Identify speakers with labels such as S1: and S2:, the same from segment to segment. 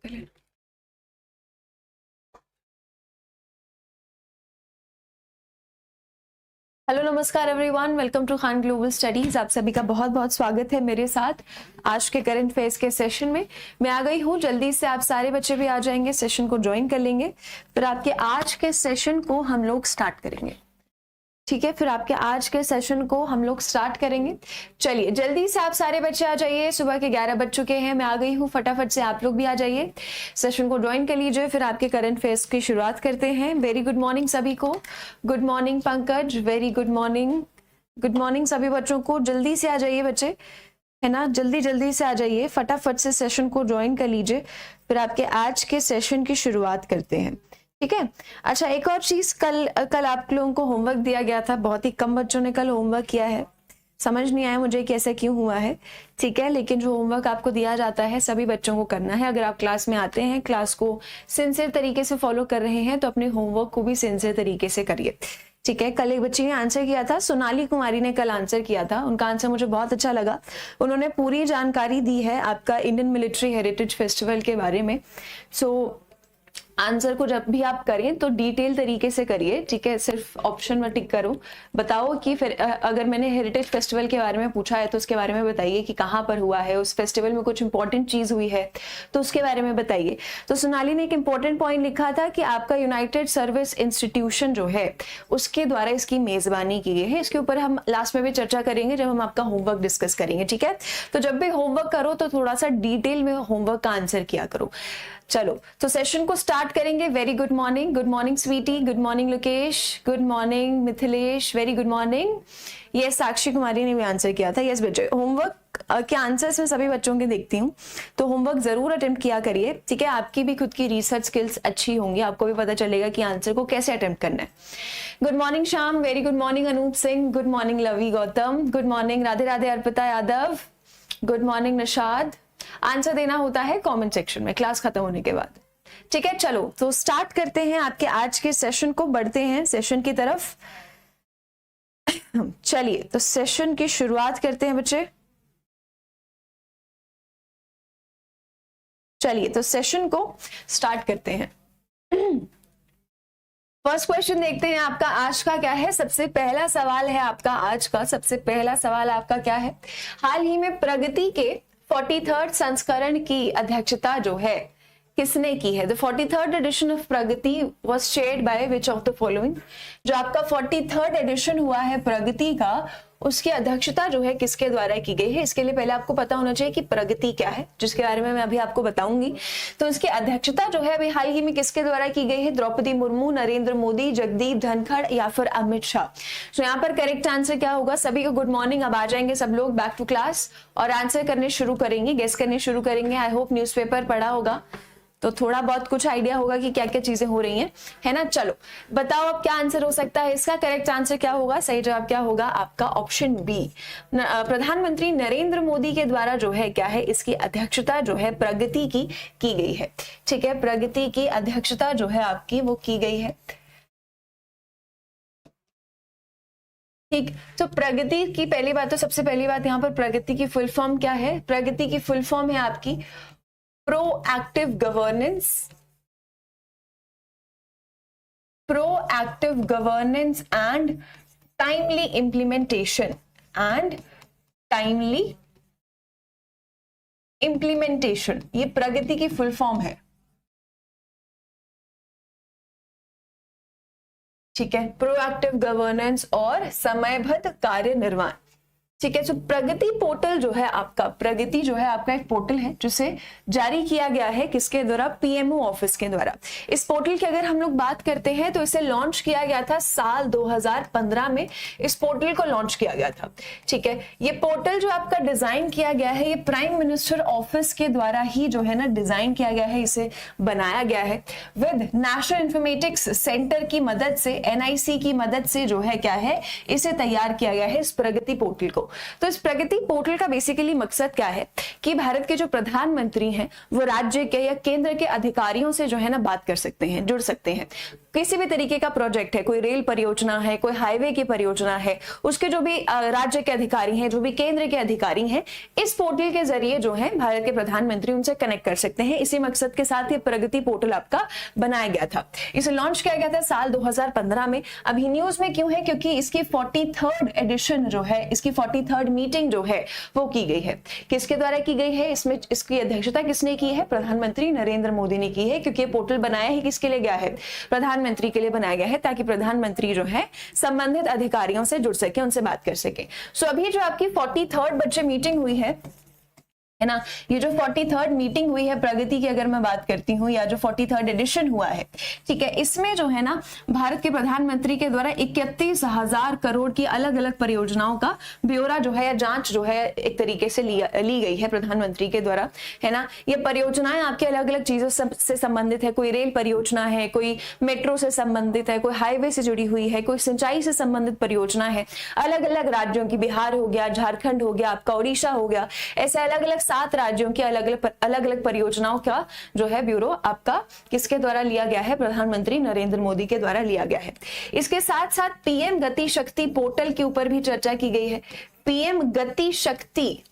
S1: कर लेना। हेलो नमस्कार everyone, welcome to Khan global studies. आप सभी का बहुत बहुत स्वागत है मेरे साथ आज के करंट फेयर के सेशन में। मैं आ गई हूँ, जल्दी से आप सारे बच्चे भी आ जाएंगे, सेशन को ज्वाइन कर लेंगे, फिर आपके आज के सेशन को हम लोग स्टार्ट करेंगे। ठीक है, फिर आपके आज के सेशन को हम लोग स्टार्ट करेंगे। चलिए जल्दी से आप सारे बच्चे आ जाइए। सुबह के 11 बज चुके हैं, मैं आ गई हूँ, फटाफट से आप लोग भी आ जाइए, सेशन को ज्वाइन कर लीजिए, फिर आपके करंट फेयर्स की शुरुआत करते हैं। वेरी गुड मॉर्निंग सभी को। Good morning Pankaj, very good morning. Good morning सभी बच्चों को। जल्दी से आ जाइए बच्चे, है ना, जल्दी जल्दी से आ जाइए, फटाफट से सेशन को ज्वाइन कर लीजिए, फिर आपके आज के सेशन की शुरुआत करते हैं। ठीक है। अच्छा, एक और चीज, कल आप लोगों को होमवर्क दिया गया था, बहुत ही कम बच्चों ने कल होमवर्क किया है, समझ नहीं आया मुझे कि ऐसा क्यों हुआ है। ठीक है, लेकिन जो होमवर्क आपको दिया जाता है सभी बच्चों को करना है। अगर आप क्लास में आते हैं, क्लास को सिंसियर तरीके से फॉलो कर रहे हैं, तो अपने होमवर्क को भी सिंसियर तरीके से करिए। ठीक है, कल एक बच्ची ने आंसर किया था, सोनाली कुमारी ने कल आंसर किया था, उनका आंसर मुझे बहुत अच्छा लगा। उन्होंने पूरी जानकारी दी है आपका इंडियन मिलिट्री हेरिटेज फेस्टिवल के बारे में। सो आंसर को जब भी आप करें तो डिटेल तरीके से करिए। ठीक है, सिर्फ ऑप्शन में टिक करो, बताओ कि फिर अगर मैंने हेरिटेज फेस्टिवल के बारे में पूछा है तो उसके बारे में बताइए कि कहाँ पर हुआ है, उस फेस्टिवल में कुछ इंपॉर्टेंट चीज हुई है तो उसके बारे में बताइए। तो सोनाली ने एक इंपॉर्टेंट पॉइंट लिखा था कि आपका यूनाइटेड सर्विस इंस्टीट्यूशन जो है उसके द्वारा इसकी मेजबानी की गई है। इसके ऊपर हम लास्ट में भी चर्चा करेंगे जब हम आपका होमवर्क डिस्कस करेंगे। ठीक है, तो जब भी होमवर्क करो तो थोड़ा सा डिटेल में होमवर्क का आंसर किया करो। चलो तो सेशन को स्टार्ट करेंगे। Very good morning, good morning Sweety, good morning Lokesh, good morning Mithilesh, very good morning. ये साक्षी कुमारी ने भी आंसर किया था। यस बच्चे, होमवर्क के आंसर्स में सभी बच्चों के देखती हूँ, तो होमवर्क जरूर अटेम्प्ट किया करिए। ठीक है, आपकी भी खुद की रिसर्च स्किल्स अच्छी होंगी, आपको भी पता चलेगा कि आंसर को कैसे अटेम्प्ट करना है। Good morning Shyam, very good morning Anoop Singh, good morning Lavi Gautam, good morning Radhe Radhe Arpita Yadav, good morning Nishad. Answer देना होता है कमेंट सेक्शन में क्लास खत्म होने के बाद। ठीक है, चलो तो स्टार्ट करते हैं आपके आज के सेशन को, बढ़ते हैं सेशन की तरफ। चलिए तो सेशन की शुरुआत करते हैं बच्चे। चलिए तो सेशन को स्टार्ट करते हैं। फर्स्ट क्वेश्चन देखते हैं आपका आज का क्या है। सबसे पहला सवाल है आपका आज का, सबसे पहला सवाल आपका क्या है। हाल ही में प्रगति के 43rd संस्करण की अध्यक्षता जो है किसने की है। The 43rd edition of Pragati was chaired by which of the following. जो आपका 43rd एडिशन हुआ है प्रगति का, उसकी अध्यक्षता जो है किसके द्वारा की गई है। इसके लिए पहले आपको पता होना चाहिए कि प्रगति क्या है, जिसके बारे में मैं अभी आपको बताऊंगी। तो इसकी अध्यक्षता जो है अभी हाल ही में किसके द्वारा की गई है। द्रौपदी मुर्मू, नरेंद्र मोदी, जगदीप धनखड़ या फिर अमित शाह। तो यहाँ पर करेक्ट आंसर क्या होगा। सभी को गुड मॉर्निंग। अब आ जाएंगे सब लोग बैक टू क्लास और आंसर करने शुरू करेंगे, गेस करने शुरू करेंगे। आई होप न्यूज़पेपर पढ़ा होगा तो थोड़ा बहुत कुछ आइडिया होगा कि क्या क्या चीजें हो रही हैं, है ना। चलो बताओ अब क्या आंसर हो सकता है इसका। करेक्ट आंसर क्या होगा, सही जवाब क्या होगा आपका ऑप्शन बी। प्रधानमंत्री नरेंद्र मोदी के द्वारा जो है क्या है, इसकी अध्यक्षता जो है प्रगति की गई है। ठीक है, प्रगति की अध्यक्षता जो है आपकी वो की गई है। ठीक, तो प्रगति की पहली बात, तो सबसे पहली बात यहाँ पर प्रगति की फुल फॉर्म क्या है। प्रगति की फुल फॉर्म है आपकी proactive governance, proactive governance and timely implementation, and timely implementation, ये प्रगति की फुल फॉर्म है। ठीक है, प्रोएक्टिव गवर्नेंस और समयबद्ध कार्य निर्वहन। ठीक है, तो प्रगति पोर्टल जो है आपका, प्रगति जो है आपका एक पोर्टल है जिसे जारी किया गया है किसके द्वारा, पीएमओ ऑफिस के द्वारा। इस पोर्टल की अगर हम लोग बात करते हैं तो इसे लॉन्च किया गया था साल 2015 में, इस पोर्टल को लॉन्च किया गया था। ठीक है, ये पोर्टल जो आपका डिजाइन किया गया है, ये प्राइम मिनिस्टर ऑफिस के द्वारा ही जो है ना डिजाइन किया गया है, इसे बनाया गया है विद नेशनल इंफॉर्मेटिक्स सेंटर की मदद से, एनआईसी की मदद से जो है क्या है, इसे तैयार किया गया है इस प्रगति पोर्टल को। तो इस प्रगति पोर्टल का बेसिकली मकसद क्या है कि भारत के जो प्रधानमंत्री हैं वो राज्य के या केंद्र के अधिकारियों से जो है ना बात कर सकते हैं, जुड़ सकते हैं। किसी भी तरीके का प्रोजेक्ट है, कोई रेल परियोजना है, कोई हाईवे की परियोजना है, उसके जो भी राज्य के अधिकारी हैं, जो भी केंद्र के अधिकारी हैं, इस पोर्टल के जरिए जो है भारत के प्रधानमंत्री उनसे कनेक्ट कर सकते हैं। इसी मकसद के साथ ये प्रगति पोर्टल आपका बनाया गया था। इसे लॉन्च किया गया था साल 2015 में। अभी न्यूज में क्यों है? क्योंकि इसकी 43rd एडिशन जो है, इसकी 43rd मीटिंग जो है वो की गई है। किसके द्वारा की गई है? इसमें इसकी अध्यक्षता किसने की है? प्रधानमंत्री नरेंद्र मोदी ने की है। क्योंकि ये पोर्टल बनाया ही किसके लिए गया है? प्रधानमंत्री के लिए बनाया गया है, ताकि प्रधानमंत्री जो है संबंधित अधिकारियों से जुड़ सके, उनसे बात कर सके। सो अभी जो आपकी 43rd बच्चे मीटिंग हुई है ना, ये जो 43rd मीटिंग हुई है प्रगति की अगर मैं बात करती हूँ, या जो 43rd एडिशन हुआ है, ठीक है, इसमें जो है ना भारत के प्रधानमंत्री के द्वारा 31,000 करोड़ की अलग अलग परियोजनाओं का ब्यौरा जो है या जांच जो है एक तरीके से ली गई है प्रधानमंत्री के द्वारा, है ना। ये परियोजनाएं आपके अलग अलग चीजों से संबंधित है। कोई रेल परियोजना है, कोई मेट्रो से संबंधित है, कोई हाईवे से जुड़ी हुई है, कोई सिंचाई से संबंधित परियोजना है, अलग अलग राज्यों की, बिहार हो गया, झारखंड हो गया, आपका उड़ीसा हो गया, ऐसे अलग अलग 7 राज्यों की अलग अलग परियोजनाओं का जो है ब्यूरो आपका किसके द्वारा लिया गया है? प्रधानमंत्री नरेंद्र मोदी के द्वारा लिया गया है। इसके साथ साथ पीएम गति शक्ति पोर्टल के ऊपर भी चर्चा की गई है। पीएम गति शक्ति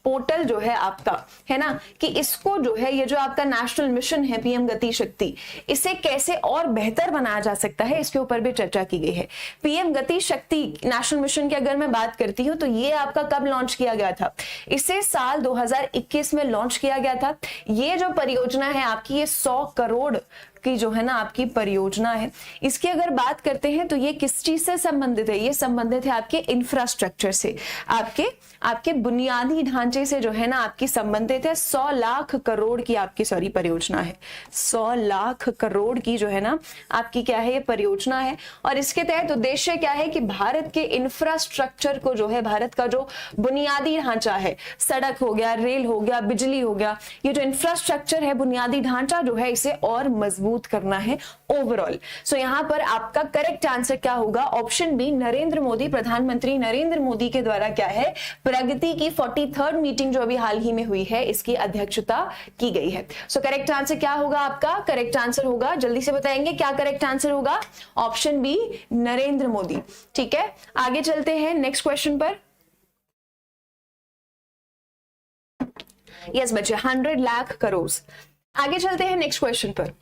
S1: पोर्टल जो है आपका, है ना, कि इसको जो है, ये जो आपका नेशनल मिशन है पीएम गति शक्ति, इसे कैसे और बेहतर बनाया जा सकता है, इसके ऊपर भी चर्चा की गई है। पीएम गति शक्ति नेशनल मिशन की अगर मैं बात करती हूँ तो ये आपका कब लॉन्च किया गया था? इसे साल 2021 में लॉन्च किया गया था। ये जो परियोजना है आपकी, ये 100 करोड़ की जो है ना आपकी परियोजना है। इसकी अगर बात करते हैं तो ये किस चीज से संबंधित है? ये संबंधित है आपके इंफ्रास्ट्रक्चर से, आपके बुनियादी ढांचे से जो है ना आपकी संबंधित है। 100 लाख करोड़ की आपकी परियोजना है। 100 लाख करोड़ की जो है ना आपकी क्या है? ये परियोजना है। और इसके तहत उद्देश्य क्या है कि भारत के इंफ्रास्ट्रक्चर को जो है, भारत का जो बुनियादी ढांचा है, सड़क हो गया, रेल हो गया, बिजली हो गया, ये जो इंफ्रास्ट्रक्चर है, बुनियादी ढांचा जो है, इसे और मजबूत करना है ओवरऑल। सो यहां पर आपका करेक्ट आंसर क्या होगा? ऑप्शन बी, नरेंद्र मोदी, प्रधानमंत्री नरेंद्र मोदी के द्वारा क्या है? प्रगति की 43rd मीटिंग जो अभी हाल ही में हुई है, इसकी अध्यक्षता की गई है। सो करेक्ट आंसर क्या होगा आपका? करेक्ट आंसर होगा, जल्दी से बताएंगे क्या करेक्ट आंसर होगा? Option B, Narendra Modi. ठीक है, आगे चलते हैं नेक्स्ट क्वेश्चन पर। यस बच्चे, 100 लाख करोड़। आगे चलते हैं नेक्स्ट क्वेश्चन पर।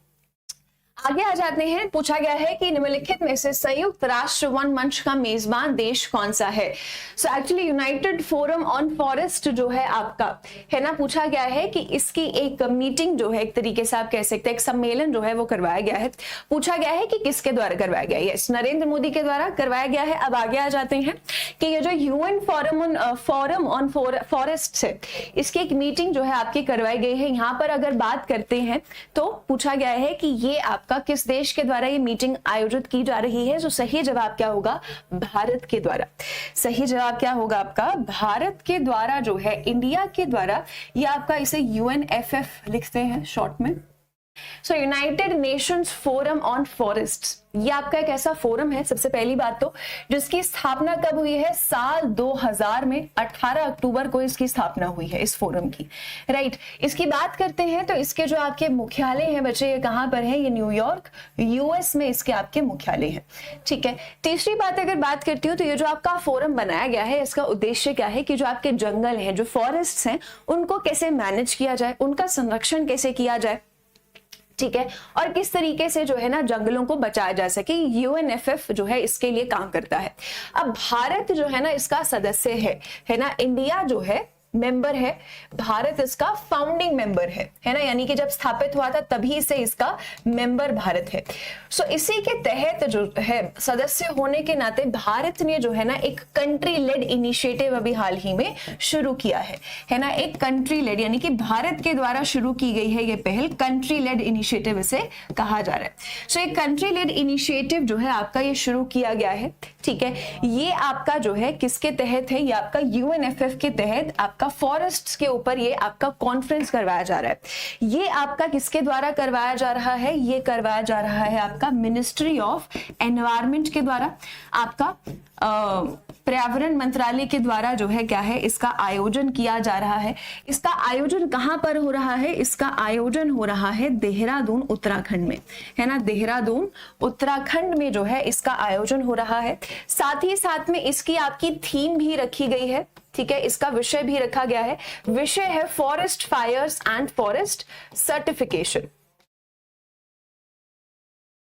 S1: आगे आ जाते हैं। पूछा गया है कि निम्नलिखित में से संयुक्त राष्ट्र वन मंच का मेजबान देश कौन सा है? So actually United forum on forest जो है आपका, है ना, पूछा गया है कि इसकी एक मीटिंग जो है, एक तरीके से आप कह सकते हैं एक सम्मेलन जो है वो करवाया गया है। पूछा गया है कि किसके द्वारा करवाया गया है? यस, नरेंद्र मोदी के द्वारा करवाया गया है। अब आगे आ जाते हैं कि ये जो यूएन फोरम ऑन फॉरेस्ट है, इसकी एक मीटिंग जो है आपकी करवाई गई है। यहाँ पर अगर बात करते हैं तो पूछा गया है कि ये आपका किस देश के द्वारा ये मीटिंग आयोजित की जा रही है? तो सही जवाब क्या होगा? भारत के द्वारा। सही जवाब क्या होगा आपका? भारत के द्वारा जो है, इंडिया के द्वारा। ये आपका इसे UNFF लिखते हैं शॉर्ट में। So united nations forum on forest, ये आपका एक ऐसा फोरम है, सबसे पहली बात तो, जिसकी स्थापना कब हुई है? साल 2000 में 18 अक्टूबर को इसकी स्थापना हुई है इस फोरम की, राइट। इसकी बात करते हैं तो इसके जो आपके मुख्यालय हैं बच्चे, ये कहां पर है? ये न्यूयॉर्क US में इसके आपके मुख्यालय है। ठीक है, तीसरी बात अगर बात करती हूँ तो ये जो आपका फोरम बनाया गया है, इसका उद्देश्य क्या है कि जो आपके जंगल हैं, जो फॉरेस्ट हैं, उनको कैसे मैनेज किया जाए, उनका संरक्षण कैसे किया जाए, ठीक है, और किस तरीके से जो है ना जंगलों को बचाया जा सके। UNFF जो है इसके लिए काम करता है। अब भारत जो है ना इसका सदस्य है ना, इंडिया जो है मेंबर है, भारत इसका फाउंडिंग मेंबर है ना, यानी कि जब स्थापित हुआ था तभी से इसका मेंबर भारत है। सो इसी के तहत जो है सदस्य होने के नाते भारत ने जो है ना एक कंट्री लेड इनिशिएटिव अभी हाल ही में शुरू किया है ना, एक कंट्री लेड, यानी कि भारत के द्वारा शुरू की गई है ये पहल, कंट्री लेड इनिशिएटिव इसे कहा जा रहा है। सो एक कंट्री लेड इनिशिएटिव जो है आपका ये शुरू किया गया है। ठीक है, ये आपका जो है किसके तहत है? ये आपका UNFF के तहत आपका फॉरेस्ट के ऊपर ये आपका कॉन्फ्रेंस करवाया जा रहा है। ये आपका किसके द्वारा करवाया जा रहा है? ये करवाया जा रहा है आपका मिनिस्ट्री ऑफ एनवायरमेंट के द्वारा, आपका पर्यावरण मंत्रालय के द्वारा जो है क्या है इसका आयोजन किया जा रहा है। इसका आयोजन कहां पर हो रहा है? इसका आयोजन हो रहा है देहरादून उत्तराखंड में, है ना, देहरादून उत्तराखंड में जो है इसका आयोजन हो रहा है। साथ ही साथ में इसकी आपकी थीम भी रखी गई है, ठीक है, इसका विषय भी रखा गया है। विषय है forest fires and forest certification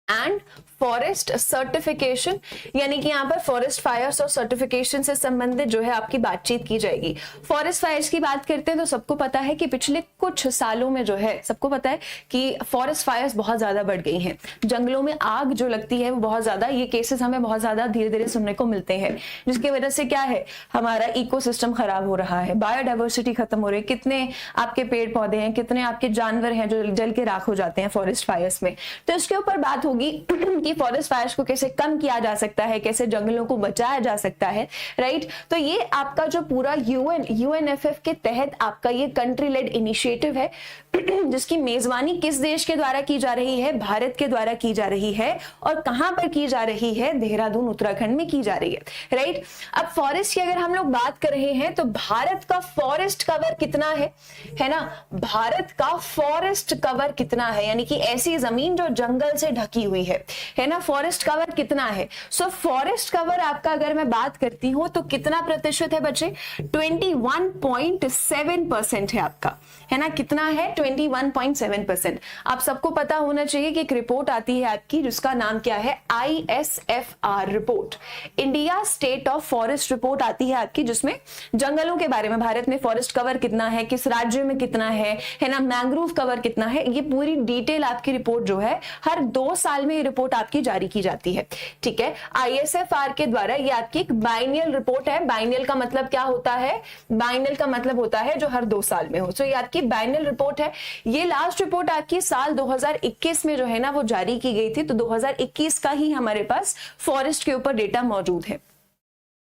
S1: and forest certification, यानी कि यहाँ पर फॉरेस्ट फायर्स और सर्टिफिकेशन से संबंधित जो है आपकी बातचीत की जाएगी। फॉरेस्ट फायर्स की बात करते हैं तो सबको पता है कि पिछले कुछ सालों में जो है सबको पता है कि फॉरेस्ट फायर्स बहुत ज्यादा बढ़ गई हैं। जंगलों में आग जो लगती है वो बहुत ज्यादा, ये केसेस हमें बहुत ज्यादा धीरे धीरे सुनने को मिलते हैं, जिसकी वजह से क्या है हमारा इकोसिस्टम खराब हो रहा है, बायोडाइवर्सिटी खत्म हो रही है। कितने आपके पेड़ पौधे हैं, कितने आपके जानवर हैं जो जल के राख हो जाते हैं फॉरेस्ट फायर्स में। तो इसके ऊपर बात होगी कि फॉरेस्ट फायर्स को कैसे कम किया जा सकता है, कैसे जंगलों को बचाया जा सकता है, राइट। तो ये आपका जो पूरा यूएनएफएफ के तहत आपका ये कंट्री लेड इनिशिएटिव है, जिसकी मेजबानी किस देश के द्वारा की जा रही है? भारत के द्वारा की जा रही है। और कहां पर की जा रही है? देहरादून उत्तराखंड में की जा रही है, राइट। अब फॉरेस्ट की अगर हम लोग बात कर रहे हैं तो भारत का फॉरेस्ट कवर कितना है ना, भारत का फॉरेस्ट कवर कितना है, यानी कि ऐसी जमीन जो जंगल से ढकी हुई है ना, फॉरेस्ट कवर कितना है? सो फॉरेस्ट कवर आपका अगर मैं बात करती हूं तो कितना प्रतिशत है बच्चे? 21.7% है आपका, है ना, कितना है? 21.7%। आप सबको पता होना चाहिए कि एक रिपोर्ट आती है आपकी जिसका नाम क्या है? ISFR report, India state of forest report आती है आपकी, जिसमें जंगलों के बारे में भारत में फॉरेस्ट कवर कितना है, किस राज्य में कितना है ना, मैंग्रोव कवर कितना है, ये पूरी डिटेल आपकी रिपोर्ट जो है हर 2 साल में ये रिपोर्ट आपकी जारी की जाती है, ठीक है। ISFR के द्वारा ये आपकी एक बाइनियल रिपोर्ट है। बाइनियल का मतलब क्या होता है? बाइनियल का मतलब होता है जो हर 2 साल में हो। सो ये आपकी बाइनियल रिपोर्ट है। ये लास्ट रिपोर्ट आपकी साल 2021 में जो है ना वो जारी की गई थी, तो 2021 का ही हमारे पास फॉरेस्ट के ऊपर डेटा मौजूद है,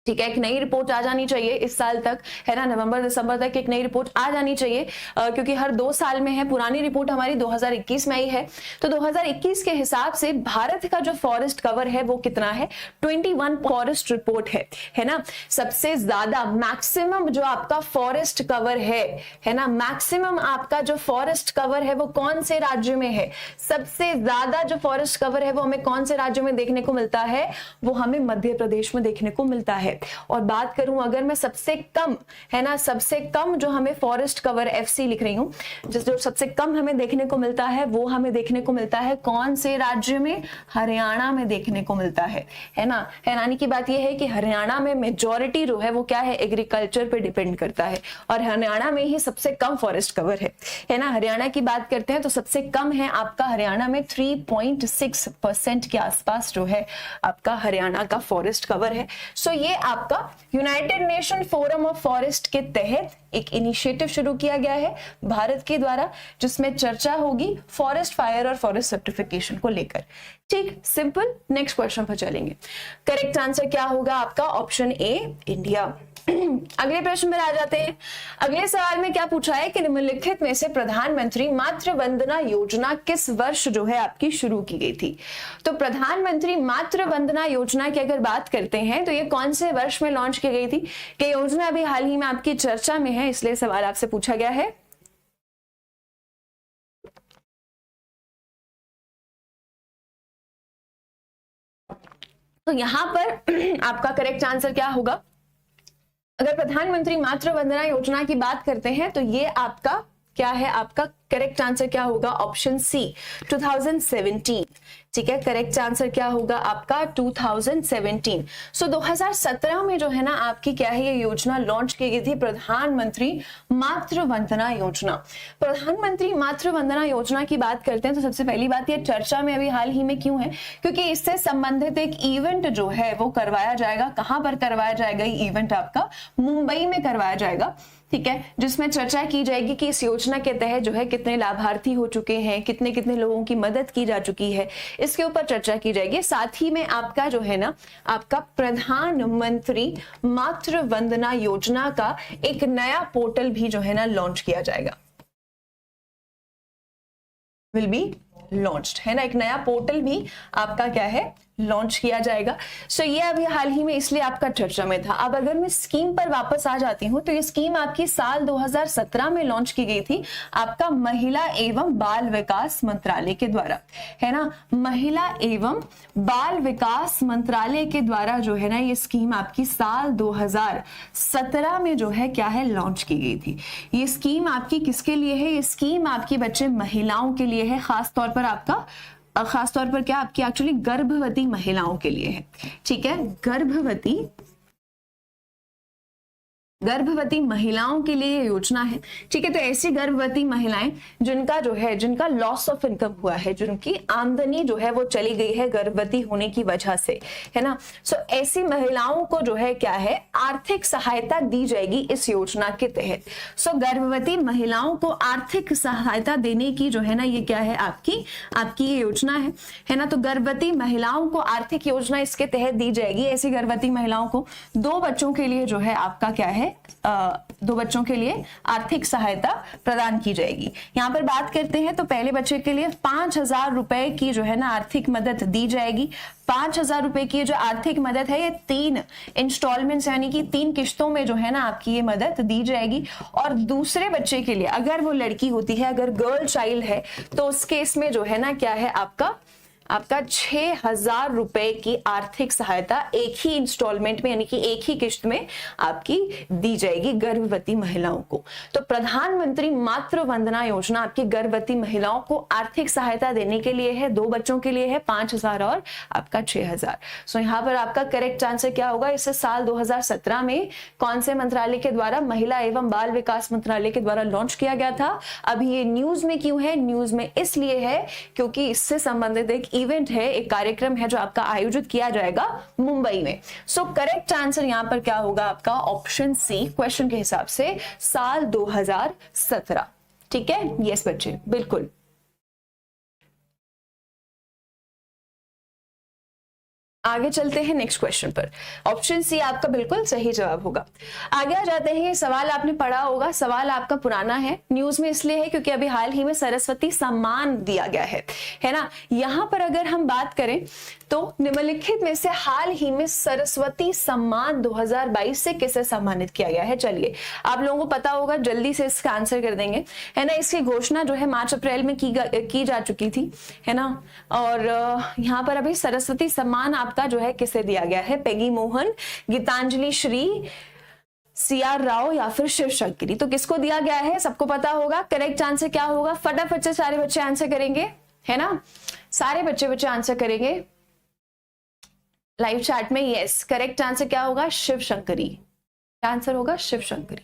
S1: ठीक है। एक नई रिपोर्ट आ जानी चाहिए इस साल तक, है ना, नवंबर दिसंबर तक एक नई रिपोर्ट आ जानी चाहिए, क्योंकि हर 2 साल में है। पुरानी रिपोर्ट हमारी 2021 में आई है, तो 2021 के हिसाब से भारत का जो फॉरेस्ट कवर है वो कितना है? 21 फॉरेस्ट रिपोर्ट है ना। सबसे ज्यादा मैक्सिमम जो आपका फॉरेस्ट कवर है ना, मैक्सिमम आपका जो फॉरेस्ट कवर है वो कौन से राज्य में है? सबसे ज्यादा जो फॉरेस्ट कवर है वो हमें कौन से राज्य में देखने को मिलता है? वो हमें मध्य प्रदेश में देखने को मिलता है। और बात करूं अगर मैं सबसे कम, है ना, सबसे कम जो हमें फॉरेस्ट कवर FC लिख रही हूं, जो सबसे कम हमें देखने को मिलता है वो हमें देखने को मिलता है कौन से राज्य में? हरियाणा में देखने को मिलता है ना। हैरानी की बात यह है कि हरियाणा में मेजॉरिटी जो है वो क्या है? एग्रीकल्चर पे डिपेंड करता है, और हरियाणा में ही सबसे कम फॉरेस्ट कवर है ना। हरियाणा की बात करते हैं तो सबसे कम है आपका हरियाणा में 3.6% के आसपास जो है आपका हरियाणा का फॉरेस्ट कवर है। सो ये आपका United nation forum of forest के तहत एक इनिशिएटिव शुरू किया गया है भारत के द्वारा, जिसमें चर्चा होगी फॉरेस्ट फायर और फॉरेस्ट सर्टिफिकेशन को लेकर। ठीक, सिंपल। नेक्स्ट क्वेश्चन पर चलेंगे। करेक्ट आंसर क्या होगा आपका? Option A, India. अगले प्रश्न में आ जाते हैं। अगले सवाल में क्या पूछा है कि निम्नलिखित में से प्रधानमंत्री मातृ वंदना योजना किस वर्ष जो है आपकी शुरू की गई थी? तो प्रधानमंत्री मातृ वंदना योजना की अगर बात करते हैं तो ये कौन से वर्ष में लॉन्च की गई थी? कि योजना अभी हाल ही में आपकी चर्चा में है, इसलिए सवाल आपसे पूछा गया है। तो यहां पर आपका करेक्ट आंसर क्या होगा? अगर प्रधानमंत्री मातृ वंदना योजना की बात करते हैं तो ये आपका क्या है? आपका करेक्ट आंसर क्या होगा? Option C, 2017। ठीक है, करेक्ट आंसर क्या होगा आपका? 2017। सो 2017 में जो है ना आपकी क्या है ये योजना लॉन्च की गई थी, प्रधानमंत्री मातृ वंदना योजना। प्रधानमंत्री मातृ वंदना योजना की बात करते हैं तो सबसे पहली बात ये चर्चा में अभी हाल ही में क्यों है? क्योंकि इससे संबंधित एक इवेंट जो है वो करवाया जाएगा। कहां पर करवाया जाएगा? ये इवेंट आपका मुंबई में करवाया जाएगा, ठीक है, जिसमें चर्चा की जाएगी कि इस योजना के तहत जो है कितने लाभार्थी हो चुके हैं, कितने कितने लोगों की मदद की जा चुकी है, इसके ऊपर चर्चा की जाएगी। साथ ही में आपका जो है ना आपका प्रधानमंत्री मातृ वंदना योजना का एक नया पोर्टल भी जो है ना लॉन्च किया जाएगा, विल बी लॉन्च्ड, है ना। एक नया पोर्टल भी आपका क्या है लॉन्च किया जाएगा। सो ये अभी हाल ही में इसलिए आपका चर्चा में था। अब अगर मैं स्कीम पर वापस आ जाती हूँ तो ये स्कीम आपकी साल 2017 में लॉन्च की गई थी आपका महिला एवं बाल विकास मंत्रालय के द्वारा, है ना। महिला एवं बाल विकास मंत्रालय के द्वारा जो है ना ये स्कीम आपकी साल 2017 में जो है क्या है लॉन्च की गई थी। ये स्कीम आपकी किसके लिए है? ये स्कीम आपकी बच्चे महिलाओं के लिए है, खास तौर पर आपका क्या आपकी एक्चुअली गर्भवती महिलाओं के लिए है, ठीक है। गर्भवती महिलाओं के लिए ये योजना है, ठीक है। तो ऐसी गर्भवती महिलाएं जिनका लॉस ऑफ इनकम हुआ है, जिनकी आमदनी जो है वो चली गई है गर्भवती होने की वजह से, है ना। सो ऐसी महिलाओं को जो है क्या है आर्थिक सहायता दी जाएगी इस योजना के तहत। सो गर्भवती महिलाओं को आर्थिक सहायता देने की जो है ना ये क्या है आपकी ये योजना है ना। तो गर्भवती महिलाओं को आर्थिक योजना इसके तहत दी जाएगी। ऐसी गर्भवती महिलाओं को 2 बच्चों के लिए जो है आपका क्या है 2 बच्चों के लिए आर्थिक सहायता प्रदान की जाएगी। यहां पर बात करते हैं तो पहले बच्चे के लिए 5,000 रुपए की जो है ना आर्थिक मदद दी जाएगी। 5,000 रुपए की जो आर्थिक मदद है ये 3 इंस्टॉलमेंट्स यानी कि 3 किश्तों में जो है ना आपकी ये मदद दी जाएगी। और दूसरे बच्चे के लिए अगर वो लड़की होती है, अगर गर्ल चाइल्ड है, तो उस केस में जो है ना क्या है आपका 6,000 रुपए की आर्थिक सहायता एक ही इंस्टॉलमेंट में यानी कि एक ही किश्त में आपकी दी जाएगी गर्भवती महिलाओं को। तो प्रधानमंत्री मातृ वंदना योजना आपकी गर्भवती महिलाओं को आर्थिक सहायता देने के लिए है। 2 बच्चों के लिए है 5,000 और आपका 6,000। सो यहाँ पर आपका करेक्ट आंसर क्या होगा? इसे साल 2017 में कौन से मंत्रालय के द्वारा? महिला एवं बाल विकास मंत्रालय के द्वारा लॉन्च किया गया था। अभी ये न्यूज में क्यों है? न्यूज में इसलिए है क्योंकि इससे संबंधित एक इवेंट है, एक कार्यक्रम है जो आपका आयोजित किया जाएगा मुंबई में। सो करेक्ट आंसर यहां पर क्या होगा आपका? ऑप्शन सी क्वेश्चन के हिसाब से साल 2017, ठीक है। यस बच्चे, बिल्कुल। आगे चलते हैं नेक्स्ट क्वेश्चन पर। ऑप्शन सी आपका बिल्कुल सही जवाब होगा। आगे आ जाते हैं। ये सवाल आपने पढ़ा होगा, सवाल आपका पुराना है, न्यूज में इसलिए है क्योंकि अभी हाल ही में सरस्वती सम्मान दिया गया है ना। यहां पर अगर हम बात करें तो निम्नलिखित में से हाल ही में सरस्वती सम्मान 2022 से किसे सम्मानित किया गया है? चलिए आप लोगों को पता होगा, जल्दी से इसका आंसर कर देंगे, है ना। इसकी घोषणा जो है मार्च अप्रैल में की जा चुकी थी, है ना। और यहाँ पर अभी सरस्वती सम्मान आपका जो है किसे दिया गया है? पेगी मोहन, गीतांजलि श्री, CR राव या फिर शिव शंकरी। तो किसको दिया गया है सबको पता होगा। करेक्ट आंसर क्या होगा? फटाफट से सारे बच्चे आंसर करेंगे, है ना। सारे बच्चे आंसर करेंगे लाइव चैट में। यस, करेक्ट आंसर क्या होगा? शिव शंकरी। क्या आंसर होगा? शिव शंकरी।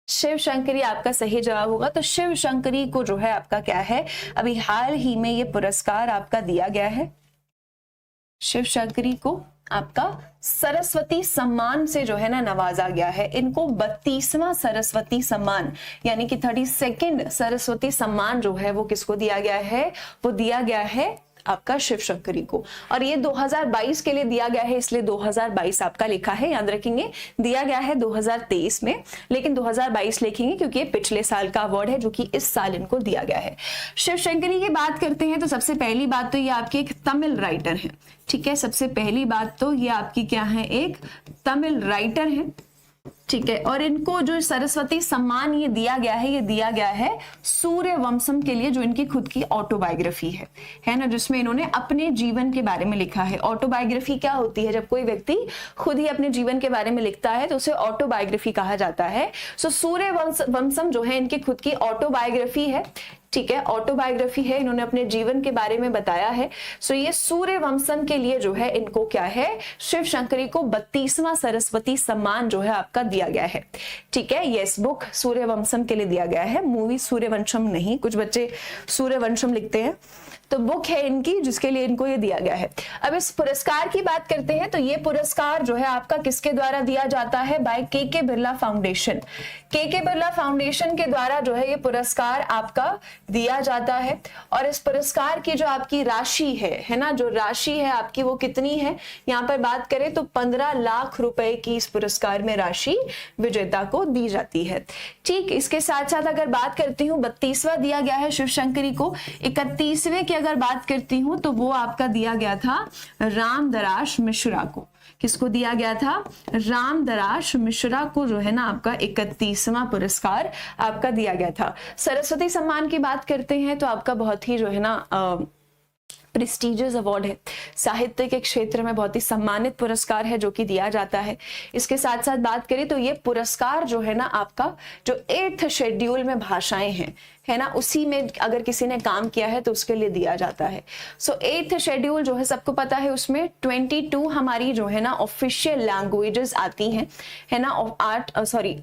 S1: शिव शंकरी आपका सही जवाब होगा। तो शिव शंकरी को जो है आपका क्या है अभी हाल ही में ये पुरस्कार आपका दिया गया है। शिव शंकरी को आपका सरस्वती सम्मान से जो है ना नवाजा गया है। इनको 32वां सरस्वती सम्मान यानी कि 32nd सरस्वती सम्मान जो है वो किसको दिया गया है? वो दिया गया है आपका शिव शंकरी को। और ये 2022 के लिए दिया गया है, इसलिए 2022 आपका लिखा है, याद रखेंगे। दिया गया है 2023 में, लेकिन 2022 लिखेंगे क्योंकि ये पिछले साल का अवार्ड है जो कि इस साल इनको दिया गया है। शिव शंकरी की बात करते हैं तो सबसे पहली बात तो ये आपकी एक तमिल राइटर है, ठीक है। सबसे पहली बात तो ये आपकी क्या है? एक तमिल राइटर है, ठीक है। और इनको जो सरस्वती सम्मान ये दिया गया है, ये दिया गया है सूर्यवंशम के लिए, जो इनकी खुद की ऑटोबायोग्राफी है ना, जिसमें इन्होंने अपने जीवन के बारे में लिखा है। ऑटोबायोग्राफी क्या होती है? जब कोई व्यक्ति खुद ही अपने जीवन के बारे में लिखता है तो उसे ऑटोबायोग्राफी कहा जाता है। सो सूर्यवंशम जो है इनकी खुद की ऑटोबायोग्राफी है, ठीक है। ऑटोबायोग्राफी है, इन्होंने अपने जीवन के बारे में बताया है। सो ये सूर्यवंशम के लिए जो है इनको क्या है? शिव शंकरी को 32वां सरस्वती सम्मान जो है आपका दिया गया है, ठीक है। यस, बुक सूर्यवंशम के लिए दिया गया है, मूवी सूर्यवंशम नहीं। कुछ बच्चे सूर्यवंशम लिखते हैं, तो बुक है इनकी जिसके लिए इनको ये दिया गया है। अब इस पुरस्कार की बात करते हैं तो ये पुरस्कार जो है आपका किसके द्वारा दिया जाता है? बाय के बिरला फाउंडेशन। के बिरला फाउंडेशन के द्वारा जो है ये पुरस्कार आपका दिया जाता है। और इस पुरस्कार की जो आपकी राशि है ना, जो राशि है आपकी वो कितनी है? यहाँ पर बात करें तो 15 लाख रुपए की इस पुरस्कार में राशि विजेता को दी जाती है, ठीक। इसके साथ साथ अगर बात करती हूँ 32वां दिया गया है शिव शंकरी को, 31वें के अगर बात करती हूं तो वो आपका दिया गया था रामदराश मिश्रा को। किसको दिया गया था? रामदराश मिश्रा को जो है ना आपका 31वां पुरस्कार आपका दिया गया था। सरस्वती सम्मान की बात करते हैं तो आपका बहुत ही जो है ना प्रेस्टिजियस अवार्ड है, साहित्य के क्षेत्र में बहुत ही सम्मानित पुरस्कार है जो कि दिया जाता है। इसके साथ साथ बात करें तो ये पुरस्कार जो है ना आपका जो 8th शेड्यूल में भाषाएं हैं, है ना, उसी में अगर किसी ने काम किया है तो उसके लिए दिया जाता है। सो 8th शेड्यूल जो है सबको पता है, उसमें 22 हमारी जो है ना ऑफिशियल लैंग्वेजेस आती हैं, है ना।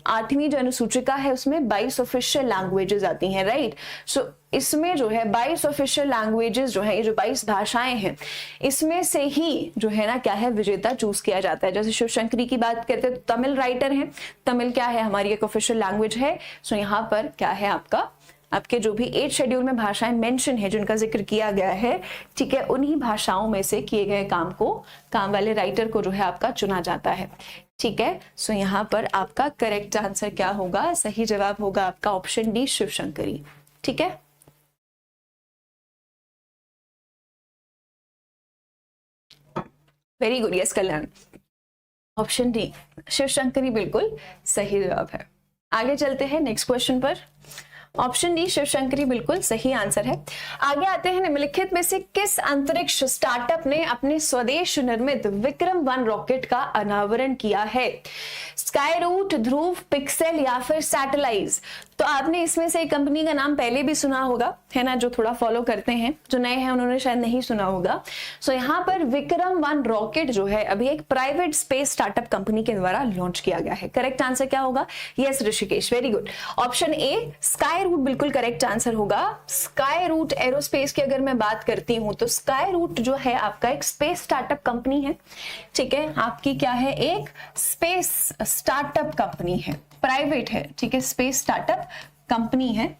S1: 8वीं जो अनुसूचिका है उसमें 22 ऑफिशियल लैंग्वेजेस आती हैं, राइट। सो इसमें जो है 22 ऑफिशियल लैंग्वेजेस जो है, ये जो 22 भाषाएं हैं, इसमें से ही जो है ना क्या है विजेता चूज किया जाता है। जैसे शिवशंकरी की बात करते हैं तो तमिल राइटर हैं, तमिल क्या है हमारी एक ऑफिशियल लैंग्वेज है। सो यहाँ पर क्या है आपके जो भी 8 शेड्यूल में भाषाएं मेंशन है जिनका जिक्र किया गया है, ठीक है, उन्हीं भाषाओं में से किए गए काम वाले राइटर को जो है आपका चुना जाता है, ठीक है। सो यहाँ पर आपका करेक्ट आंसर क्या होगा? सही जवाब होगा आपका ऑप्शन डी, शिवशंकरी, ठीक है। वेरी गुड, यस कल्याण, ऑप्शन डी शिवशंकरी बिल्कुल सही जवाब है। आगे चलते हैं नेक्स्ट क्वेश्चन पर। ऑप्शन डी शिवशंकरी बिल्कुल सही आंसर है। आगे आते हैं, निम्नलिखित में से किस अंतरिक्ष स्टार्टअप ने अपने स्वदेश निर्मित विक्रम-1 रॉकेट का अनावरण किया है? स्काईरूट, ध्रुव, पिक्सेल या फिर सैटेलाइज? तो आपने इसमें से एक कंपनी का नाम पहले भी सुना होगा, है ना, जो थोड़ा फॉलो करते हैं, जो नए हैं उन्होंने शायद नहीं सुना होगा। सो यहाँ पर विक्रम-1 रॉकेट जो है अभी एक प्राइवेट स्पेस स्टार्टअप कंपनी के द्वारा लॉन्च किया गया है। करेक्ट आंसर क्या होगा? Yes Rishikesh, very good, option A Skyroot बिल्कुल करेक्ट आंसर होगा। स्काईरूट एरोस्पेस की अगर मैं बात करती हूं तो स्काईरूट जो है आपका एक स्पेस स्टार्टअप कंपनी है, ठीक है, आपकी क्या है, एक स्पेस स्टार्टअप कंपनी है, प्राइवेट है, ठीक है, स्पेस स्टार्टअप कंपनी है।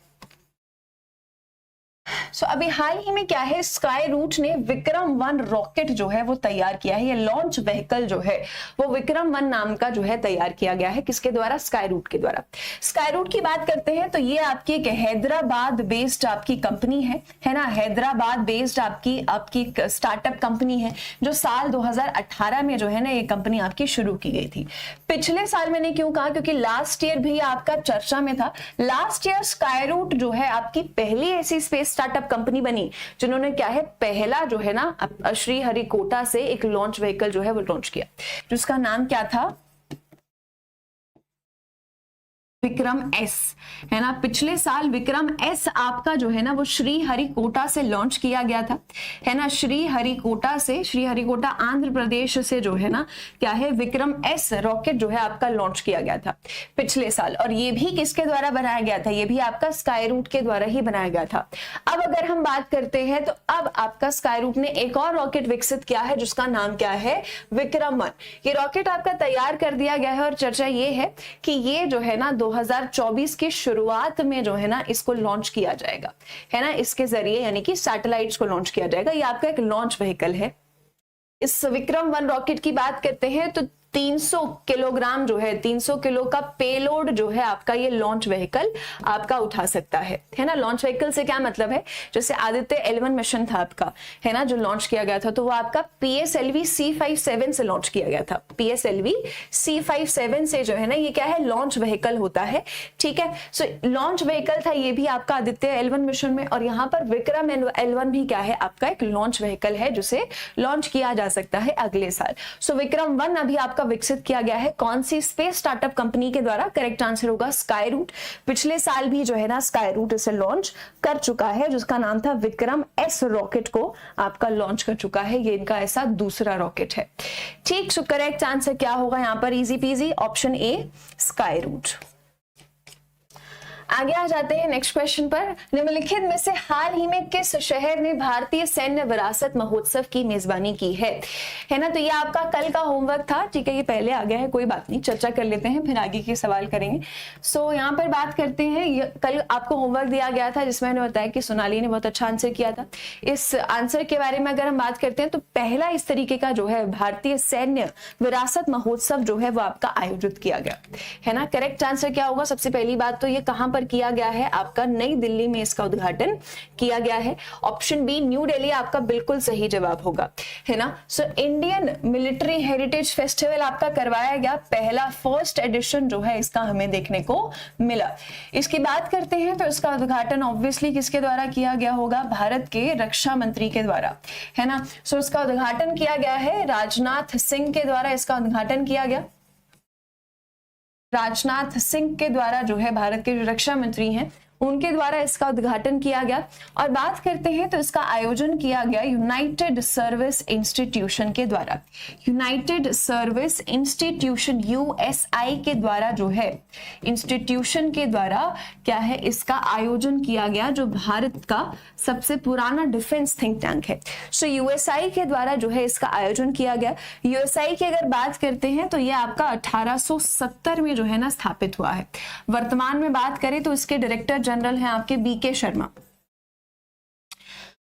S1: सो अभी हाल ही में क्या है, स्काईरूट ने विक्रम-1 रॉकेट जो है वो तैयार किया है। ये लॉन्च व्हीकल जो है वो विक्रम-1 नाम का जो है तैयार किया गया है। किसके द्वारा? स्काईरूट के द्वारा। स्काईरूट की बात करते हैं तो ये आपकी एक हैदराबाद बेस्ड आपकी कंपनी है ना, हैदराबाद बेस्ड आपकी स्टार्टअप कंपनी है जो साल 2018 में जो है ना ये कंपनी आपकी शुरू की गई थी। पिछले साल मैंने क्यों कहा? क्योंकि लास्ट ईयर भी आपका चर्चा में था। लास्ट ईयर स्काईरूट जो है आपकी पहली ऐसी स्पेस स्टार्टअप कंपनी बनी जिन्होंने क्या है पहला जो है ना श्रीहरिकोटा से एक लॉन्च व्हीकल जो है वो लॉन्च किया, जिसका नाम क्या था? विक्रम एस, है ना। पिछले साल विक्रम एस आपका जो है ना वो श्रीहरिकोटा से लॉन्च किया गया था, है ना। श्रीहरिकोटा आंध्र प्रदेश से जो है ना क्या है विक्रम एस रॉकेट जो है आपका लॉन्च किया गया था पिछले साल। और ये भी किसके द्वारा बनाया गया था? ये भी आपका स्काईरूट के द्वारा ही बनाया गया था। अब अगर हम बात करते हैं तो अब आपका स्काईरूट ने एक और रॉकेट विकसित किया है जिसका नाम क्या है? विक्रम-1। ये रॉकेट आपका तैयार कर दिया गया है और चर्चा ये है कि ये जो है ना 2024 की शुरुआत में जो है ना इसको लॉन्च किया जाएगा, है ना, इसके जरिए यानी कि सैटेलाइट्स को लॉन्च किया जाएगा। ये आपका एक लॉन्च व्हीकल है। इस विक्रम-1 रॉकेट की बात करते हैं तो 300 किलोग्राम जो है 300 किलो का पेलोड जो है आपका ये लॉन्च व्हीकल आपका उठा सकता है ना। लॉन्च व्हीकल से क्या मतलब है? जैसे आदित्य L1 मिशन था आपका, है ना, जो लॉन्च किया गया था, तो वो आपका PSLV C57 से लॉन्च किया गया था। PSLV C57 से जो है ना ये क्या है? लॉन्च व्हीकल होता है, ठीक है। सो लॉन्च व्हीकल था ये भी आपका आदित्य L1 मिशन में, और यहाँ पर विक्रम L1 भी क्या है? आपका एक लॉन्च व्हीकल है जिसे लॉन्च किया जा सकता है अगले साल। सो विक्रम-1 अभी आपका विकसित किया गया है कौन सी स्पेस स्टार्टअप कंपनी के द्वारा? करेक्ट आंसर होगा स्काईरूट। पिछले साल भी जो है ना स्काईरूट इसे लॉन्च कर चुका है, जिसका नाम था विक्रम एस रॉकेट को आपका लॉन्च कर चुका है। ये इनका ऐसा दूसरा रॉकेट है, ठीक। सो करेक्ट आंसर क्या होगा यहाँ पर? Easy PG, option A Skyroot. आगे आ जाते हैं नेक्स्ट क्वेश्चन पर। निम्नलिखित में से हाल ही में किस शहर ने भारतीय सैन्य विरासत महोत्सव की मेजबानी की है ना। तो ये आपका कल का होमवर्क था, ठीक है, ये पहले आ गया है, कोई बात नहीं, चर्चा कर लेते हैं फिर आगे के सवाल करेंगे। सो यहाँ पर बात करते हैं, कल आपको होमवर्क दिया गया था जिसमें मैंने बताया कि सोनाली ने बहुत अच्छा आंसर किया था। इस आंसर के बारे में अगर हम बात करते हैं तो पहला इस तरीके का जो है भारतीय सैन्य विरासत महोत्सव जो है वो आपका आयोजित किया गया, है ना। करेक्ट आंसर क्या होगा? सबसे पहली बात तो ये कहां पर पर किया गया है आपका, नई दिल्ली में इसका उद्घाटन किया गया है। ऑप्शन बी न्यू दिल्ली आपका बिल्कुल सही जवाब होगा, है ना। So Indian military heritage festival आपका करवाया गया, पहला फर्स्ट एडिशन जो है इसका हमें देखने को मिला। इसकी बात करते हैं तो इसका उद्घाटन ऑब्वियसली किसके द्वारा किया गया होगा, भारत के रक्षा मंत्री के द्वारा, है ना। सो इसका उद्घाटन किया गया है राजनाथ सिंह के द्वारा, इसका उद्घाटन किया गया राजनाथ सिंह के द्वारा, जो है भारत के जो रक्षा मंत्री हैं उनके द्वारा इसका उद्घाटन किया गया। और बात करते हैं तो इसका आयोजन किया गया यूनाइटेड सर्विस इंस्टीट्यूशन के द्वारा, यूनाइटेड सर्विस इंस्टीट्यूशन यूएसआई के द्वारा, जो है इंस्टीट्यूशन के द्वारा क्या है इसका आयोजन किया गया, जो भारत का सबसे पुराना डिफेंस थिंक टैंक है। सो यूएसआई के द्वारा जो है इसका आयोजन किया गया। यूएसआई की अगर बात करते हैं तो यह आपका 1870 में जो है ना स्थापित हुआ है। वर्तमान में बात करें तो इसके डायरेक्टर जनरल हैं आपके बीके शर्मा।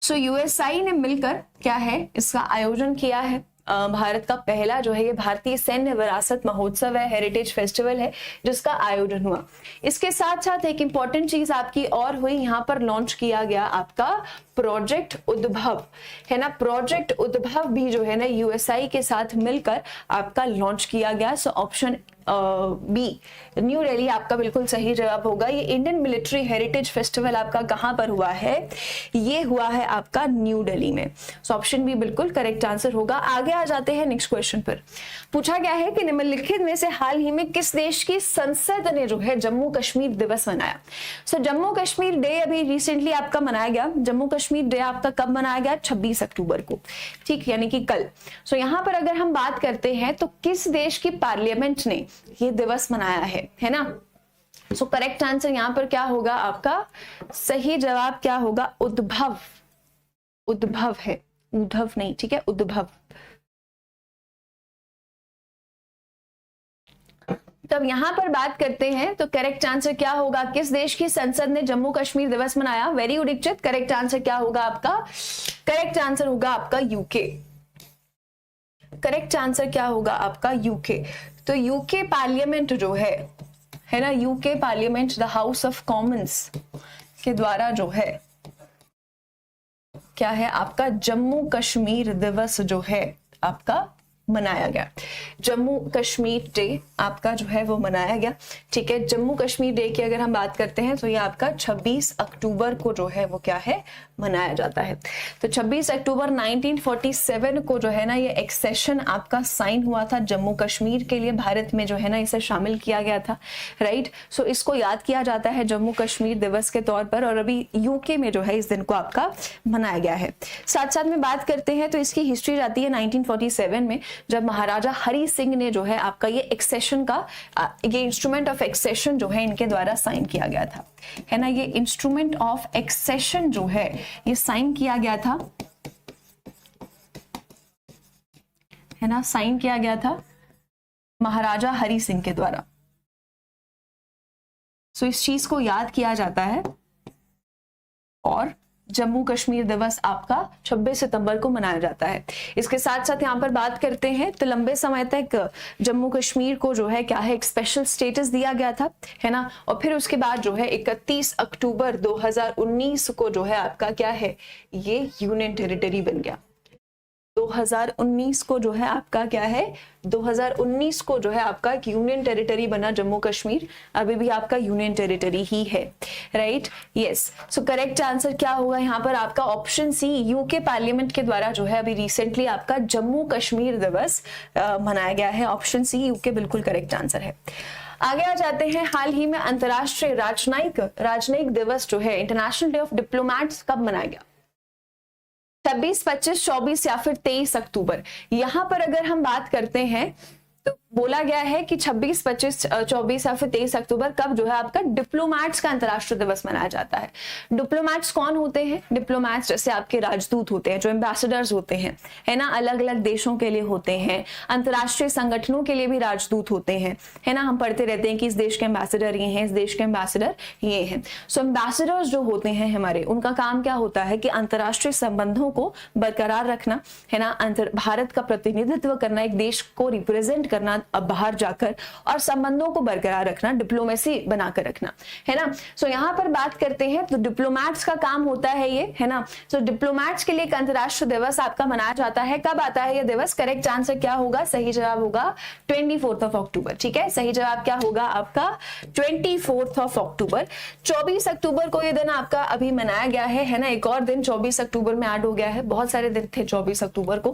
S1: सो यूएसआई ने मिलकर क्या है इसका आयोजन किया है। भारत का पहला जो है ये भारतीय सैन्य विरासत महोत्सव है, हेरिटेज फेस्टिवल है जिसका आयोजन हुआ। इसके साथ साथ एक इंपॉर्टेंट चीज आपकी और हुई, यहाँ पर लॉन्च किया गया आपका प्रोजेक्ट उद्भव, है ना। प्रोजेक्ट उद्भव भी जो है ना यूएसआई के साथ मिलकर आपका लॉन्च किया गया। So option B New Delhi आपका बिल्कुल सही जवाब होगा। ये इंडियन मिलिट्री हेरिटेज फेस्टिवल आपका कहां पर हुआ है, ये हुआ है आपका न्यू दिल्ली में। सो ऑप्शन बी बिल्कुल करेक्ट आंसर होगा। आगे आ जाते हैं नेक्स्ट क्वेश्चन पर। पूछा गया है कि निम्नलिखित में से हाल ही में किस देश की संसद ने जो है जम्मू कश्मीर दिवस मनाया। सो जम्मू कश्मीर डे अभी रिसेंटली आपका मनाया गया। जम्मू कश्मीर डे आपका कब मनाया गया, 26 अक्टूबर को, ठीक, यानी कि कल। सो यहां पर अगर हम बात करते हैं तो किस देश की पार्लियामेंट ने ये दिवस मनाया है ना। सो करेक्ट आंसर यहां पर क्या होगा आपका, सही जवाब क्या होगा, उद्भव, उद्भव है, उद्धव नहीं, ठीक है, उद्भव। तब यहां पर बात करते हैं तो करेक्ट आंसर क्या होगा, किस देश की संसद ने जम्मू कश्मीर दिवस मनाया। वेरी गुड इक्चित, करेक्ट आंसर क्या होगा आपका, करेक्ट आंसर होगा आपका यूके। करेक्ट आंसर क्या होगा आपका यूके। तो यूके पार्लियामेंट जो है ना, UK parliament the house of Commons के द्वारा जो है क्या है आपका जम्मू कश्मीर दिवस जो है आपका मनाया गया। जम्मू कश्मीर डे आपका जो है वो मनाया गया, ठीक है। जम्मू कश्मीर डे की अगर हम बात करते हैं तो ये आपका 26 अक्टूबर को जो है वो क्या है मनाया जाता है। तो 26 अक्टूबर 1947 को जो है ना ये एक्सेशन आपका साइन हुआ था जम्मू कश्मीर के लिए, भारत में जो है ना इसे शामिल किया गया था, राइट। सो इसको याद किया जाता है जम्मू कश्मीर दिवस के तौर पर, और अभी यूके में जो है इस दिन को आपका मनाया गया है। साथ साथ में बात करते हैं तो इसकी हिस्ट्री जाती है 1947 में, जब महाराजा हरि सिंह ने जो है आपका ये एक्सेशन का ये इंस्ट्रूमेंट ऑफ एक्सेशन जो है इनके द्वारा साइन किया गया था, है ना। ये इंस्ट्रूमेंट ऑफ एक्सेशन जो है ये साइन किया गया था, है ना, साइन किया गया था महाराजा हरि सिंह के द्वारा। सो इस चीज को याद किया जाता है और जम्मू कश्मीर दिवस आपका 26 सितंबर को मनाया जाता है। इसके साथ साथ यहाँ पर बात करते हैं तो लंबे समय तक जम्मू कश्मीर को जो है क्या है एक स्पेशल स्टेटस दिया गया था, है ना। और फिर उसके बाद जो है 31 अक्टूबर 2019 को जो है आपका क्या है ये यूनियन टेरिटरी बन गया। 2019 को जो है आपका क्या है 2019 को जो है आपका एक यूनियन टेरिटरी बना जम्मू कश्मीर, अभी भी आपका यूनियन टेरिटरी ही है, right, yes. So correct answer क्या होगा यहाँ पर आपका ऑप्शन सी, यूके पार्लियामेंट के द्वारा जो है अभी रिसेंटली आपका जम्मू कश्मीर दिवस मनाया गया है। ऑप्शन सी यूके बिल्कुल करेक्ट आंसर है। आगे आ जाते हैं, हाल ही में अंतरराष्ट्रीय राजनयिक दिवस जो है इंटरनेशनल डे ऑफ डिप्लोमैट्स कब मनाया गया। 26, 25, 24 या फिर 23 अक्टूबर। यहां पर अगर हम बात करते हैं तो बोला गया है कि 26, 25, 24 या फिर 23 अक्टूबर कब जो है आपका डिप्लोमैट्स का अंतरराष्ट्रीय दिवस मनाया जाता है। डिप्लोमैट्स कौन होते हैं, डिप्लोमैट्स जैसे आपके राजदूत होते हैं, जो एम्बेसडर्स होते हैं, है ना, अलग अलग देशों के लिए होते हैं, अंतरराष्ट्रीय संगठनों के लिए भी राजदूत होते हैं, है ना। हम पढ़ते रहते हैं कि इस देश के एम्बेसडर ये हैं, इस देश के एम्बेसडर ये हैं। सो एम्बेसडर्स जो होते हैं हमारे, उनका काम क्या होता है कि अंतरराष्ट्रीय संबंधों को बरकरार रखना, है ना, भारत का प्रतिनिधित्व करना, एक देश को रिप्रेजेंट करना बाहर जाकर और संबंधों को बरकरार रखना, डिप्लोमेसी बनाकर रखना, है ना। सो यहाँ पर बात करते हैं तो डिप्लोमैट्स का काम होता है ये, है ना। सो डिप्लोमैट्स के लिए एक अंतर्राष्ट्रीय दिवस आपका मनाया जाता है। कब आता है ये दिवस? करेक्ट आंसर क्या होगा? सही जवाब होगा 24 अक्टूबर। ठीक है, सही जवाब क्या होगा आपका? 24 अक्टूबर। 24 अक्टूबर को ये दिन आपका अभी मनाया गया है ना। एक और दिन 24 अक्टूबर में ऐड हो गया है, बहुत सारे दिन थे 24 अक्टूबर को,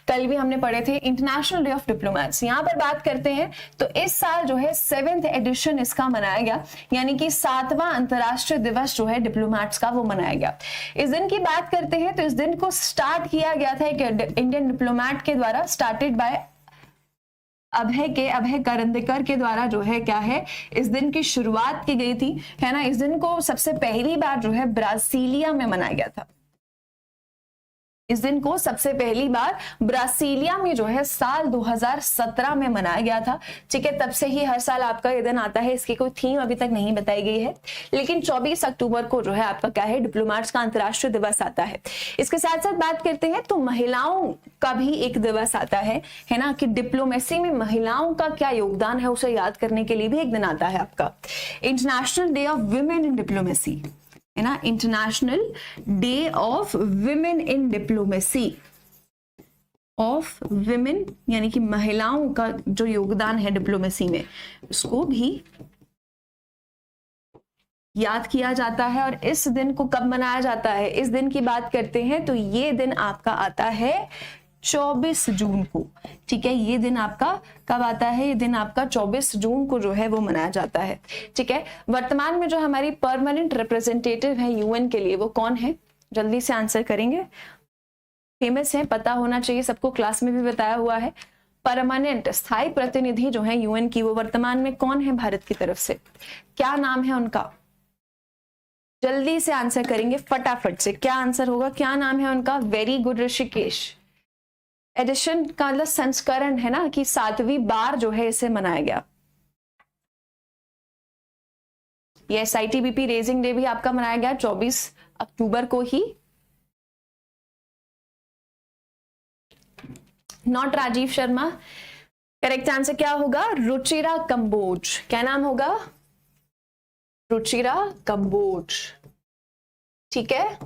S1: कल भी हमने पढ़े थे, इंटरनेशनल डे ऑफ डिप्लोमैट्स। यहाँ पर बात करते हैं तो इस साल जो है 7th एडिशन इसका मनाया गया, यानी कि 7वां अंतरराष्ट्रीय दिवस जो है डिप्लोमैट्स का वो मनाया गया। इस दिन की बात करते हैं तो इस दिन को स्टार्ट किया गया था एक इंडियन डिप्लोमैट के द्वारा, स्टार्टेड बाय अभय करंदीकर के द्वारा जो है क्या है, इस दिन की शुरुआत की गई थी, है ना। इस दिन को सबसे पहली बार जो है ब्राजीलिया में मनाया गया था। इस दिन को सबसे पहली बार ब्राजीलिया में जो है साल 2017 में मनाया गया था। ठीक है, तब से ही हर साल आपका ये दिन आता है। इसकी कोई थीम अभी तक नहीं बताई गई है, लेकिन 24 अक्टूबर को जो है आपका क्या है, डिप्लोमैट्स का अंतर्राष्ट्रीय दिवस आता है। इसके साथ साथ बात करते हैं तो महिलाओं का भी एक दिवस आता है ना, कि डिप्लोमेसी में महिलाओं का क्या योगदान है उसे याद करने के लिए भी एक दिन आता है आपका, international day of women in diplomacy, है ना। International day of women in diplomacy, of women यानी कि महिलाओं का जो योगदान है डिप्लोमेसी में, उसको भी याद किया जाता है। और इस दिन को कब मनाया जाता है? इस दिन की बात करते हैं तो ये दिन आपका आता है 24 जून को। ठीक है, ये दिन आपका कब आता है? ये दिन आपका 24 जून को जो है वो मनाया जाता है। ठीक है, वर्तमान में जो हमारी परमानेंट रिप्रेजेंटेटिव है यूएन के लिए, वो कौन है? जल्दी से आंसर करेंगे। फेमस है, पता होना चाहिए सबको, क्लास में भी बताया हुआ है। परमानेंट स्थायी प्रतिनिधि जो है यूएन की, वो वर्तमान में कौन है भारत की तरफ से? क्या नाम है उनका? जल्दी से आंसर करेंगे फटाफट से। क्या आंसर होगा? क्या नाम है उनका? Very good Rishikesh. एडिशन का मतलब संस्करण है ना, कि 7वीं बार जो है इसे मनाया गया। ये SITBP रेजिंग डे भी आपका मनाया गया 24 अक्टूबर को ही। Not Rajiv Sharma. Correct answer क्या होगा? रुचिरा कंबोज। क्या नाम होगा? रुचिरा कंबोज। ठीक है,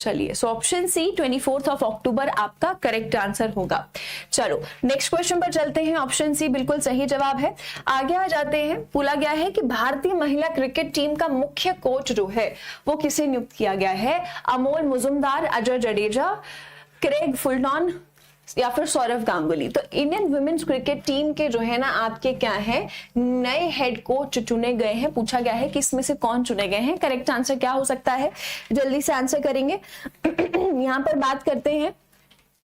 S1: चलिए, सो ऑप्शन सी 24 अक्टूबर आपका करेक्ट आंसर होगा। चलो नेक्स्ट क्वेश्चन पर चलते हैं। ऑप्शन सी बिल्कुल सही जवाब है। आगे आ जाते हैं। बोला गया है कि भारतीय महिला क्रिकेट टीम का मुख्य कोच जो है वो किसे नियुक्त किया गया है? अमोल मुजुमदार, अजय जडेजा, क्रेग फुलटन या फिर सौरव गांगुली। तो इंडियन वुमेन्स क्रिकेट टीम के जो है ना आपके क्या है, नए हेड कोच चुने गए हैं। पूछा गया है कि इसमें से कौन चुने गए हैं। करेक्ट आंसर क्या हो सकता है? जल्दी से आंसर करेंगे। यहाँ पर बात करते हैं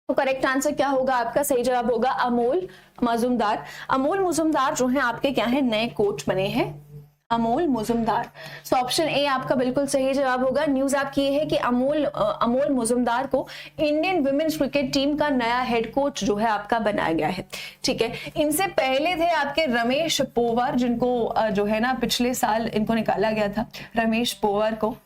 S1: तो करेक्ट आंसर क्या होगा आपका? सही जवाब होगा अमोल मुजुमदार। अमोल मुजुमदार जो है आपके क्या है, नए कोच बने हैं, Amol Muzumdar. So option A आपका बिल्कुल सही जवाब होगा। न्यूज आपकी ये है कि अमोल मुजुमदार को इंडियन वुमेन्स क्रिकेट टीम का नया हेड कोच जो है आपका बनाया गया है। ठीक है, इनसे पहले थे आपके रमेश पोवर, जिनको जो है ना पिछले साल इनको निकाला गया था, रमेश पोवर को,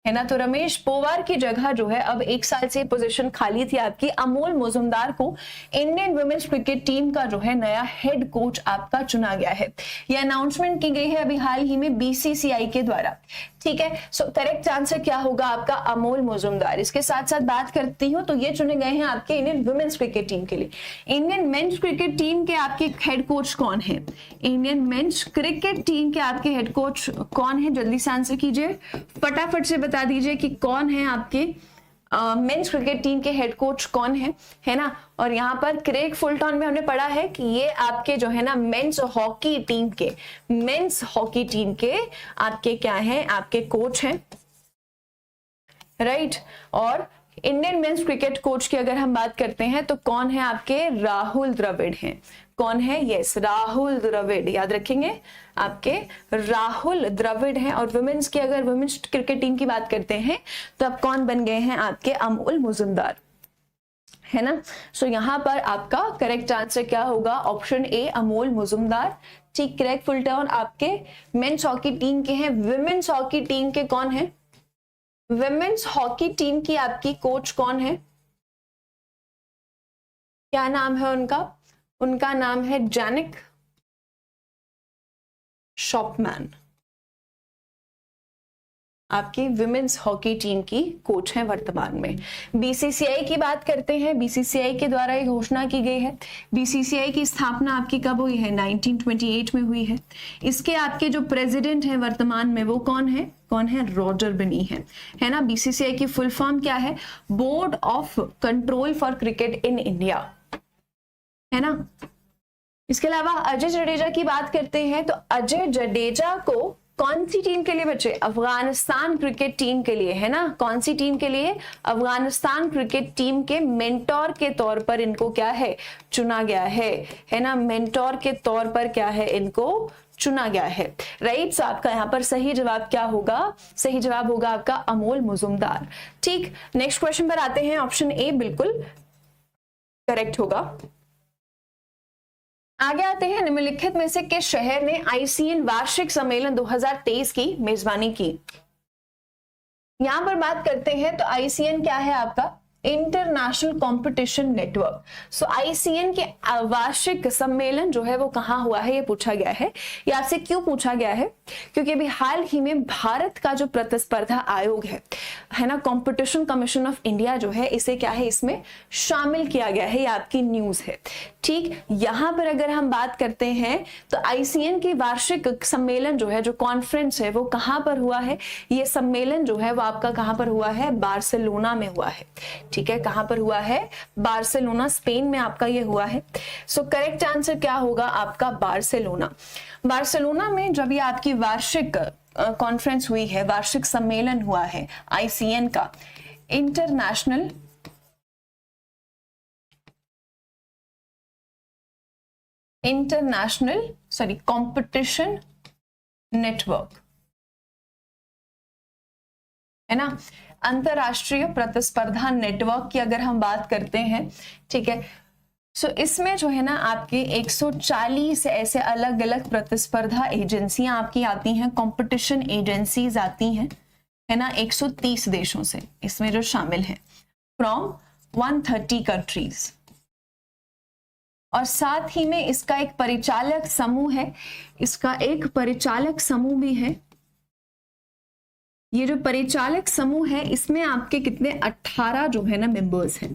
S1: है ना। तो रमेश पोवार की जगह जो है अब 1 साल से पोजीशन खाली थी आपकी। अमोल मुजुमदार को इंडियन वुमेन्स क्रिकेट टीम का जो है नया हेड कोच आपका चुना गया है। यह अनाउंसमेंट की गई है अभी हाल ही में BCCI के द्वारा। ठीक है, सो करेक्ट आंसर क्या होगा आपका? अमोल मुजुमदार। इसके साथ साथ बात करती हूँ तो ये चुने गए हैं आपके इंडियन वुमेन्स क्रिकेट टीम के लिए। इंडियन मेंस क्रिकेट टीम के आपके हेड कोच कौन है? इंडियन मेंस क्रिकेट टीम के आपके हेड कोच कौन है? जल्दी से आंसर कीजिए, फटाफट से बता दीजिए कि कौन है आपके मेंस क्रिकेट टीम के हेड कोच कौन है ना। और यहाँ पर क्रेग फुलटन में हमने पढ़ा है कि ये आपके जो है ना मेंस हॉकी टीम के आपके क्या है, आपके कोच हैं, राइट। और इंडियन मेंस क्रिकेट कोच की अगर हम बात करते हैं तो कौन है आपके? राहुल द्रविड़ हैं। कौन है? यस, राहुल द्रविड़, याद रखेंगे आपके राहुल द्रविड़ हैं। और वुमेन्स की अगर वुमेन्स क्रिकेट टीम की बात करते हैं तो अब कौन बन गए हैं आपके? अमोल मुजुमदार, है ना। सो यहाँ पर आपका करेक्ट आंसर क्या होगा? Option A Amol Muzumdar. ठीक, क्रेग फुलटन आपके मेंस हॉकी टीम के हैं। वुमेन्स हॉकी टीम के कौन है? वुमेन्स हॉकी टीम की आपकी कोच कौन है? क्या नाम है उनका? उनका नाम है जैनिक शॉपमैन। आपकी विमेन्स हॉकी टीम की कोच हैं वर्तमान में। बीसीसीआई की बात करते हैं। बीसीसीआई के द्वारा ये घोषणा की गई है। बीसीसीआई की स्थापना आपकी कब हुई है? 1928 में हुई है। इसके आपके जो प्रेसिडेंट हैं वर्तमान में वो कौन है? रॉजर बिनी है ना। बीसीसीआई की फुल फॉर्म क्या है? Board of control for cricket in India, है ना। इसके अलावा अजय जडेजा की बात करते हैं तो अजय जडेजा को कौन सी टीम के लिए बच्चे? अफगानिस्तान क्रिकेट टीम के लिए, है ना। कौन सी टीम के लिए? अफगानिस्तान क्रिकेट टीम के मेंटोर के तौर पर इनको क्या है? चुना गया है ना। मेंटोर के तौर पर क्या है? इनको चुना गया है। राइट। सो आपका यहाँ पर सही जवाब क्या होगा? सही जवाब होगा आपका अमोल मुजुमदार। ठीक, नेक्स्ट क्वेश्चन पर आते हैं। ऑप्शन ए बिल्कुल करेक्ट होगा। आगे आते हैं। निम्नलिखित में से किस शहर ने आईसीएन वार्षिक सम्मेलन 2023 की मेजबानी की? यहां पर बात करते हैं तो आईसीएन क्या है आपका? International competition network. So ICN के वार्षिक सम्मेलन जो है वो कहाँ हुआ है ये पूछा गया है। ये आपसे क्यों पूछा गया है? क्योंकि अभी हाल ही में भारत का जो प्रतिस्पर्धा आयोग है ना, कंपटीशन कमीशन ऑफ इंडिया जो है, इसे क्या है? इसमें शामिल किया गया है। ये आपकी न्यूज है। ठीक, यहां पर अगर हम बात करते हैं तो आईसीएन की वार्षिक सम्मेलन जो है, जो कॉन्फ्रेंस है, वो कहां पर हुआ है? ये सम्मेलन जो है वो आपका कहां पर हुआ है? बार्सिलोना में हुआ है। ठीक है, कहां पर हुआ है? बार्सिलोना, स्पेन में आपका ये हुआ है। सो करेक्ट आंसर क्या होगा आपका? बार्सिलोना। बार्सिलोना में जब ये आपकी वार्षिक कॉन्फ्रेंस हुई है, वार्षिक सम्मेलन हुआ है आईसीएन का, इंटरनेशनल कंपटीशन नेटवर्क, है ना। अंतरराष्ट्रीय प्रतिस्पर्धा नेटवर्क की अगर हम बात करते हैं, ठीक है, सो इसमें जो है ना आपके 140 ऐसे अलग अलग प्रतिस्पर्धा एजेंसियां आपकी आती हैं, कंपटीशन एजेंसीज आती हैं, है ना, 130 देशों से इसमें जो शामिल हैं, फ्रॉम 130 कंट्रीज। और साथ ही में इसका एक परिचालक समूह है, इसका एक परिचालक समूह भी है। ये जो परिचालक समूह है इसमें आपके कितने? 18 जो है ना मेंबर्स हैं।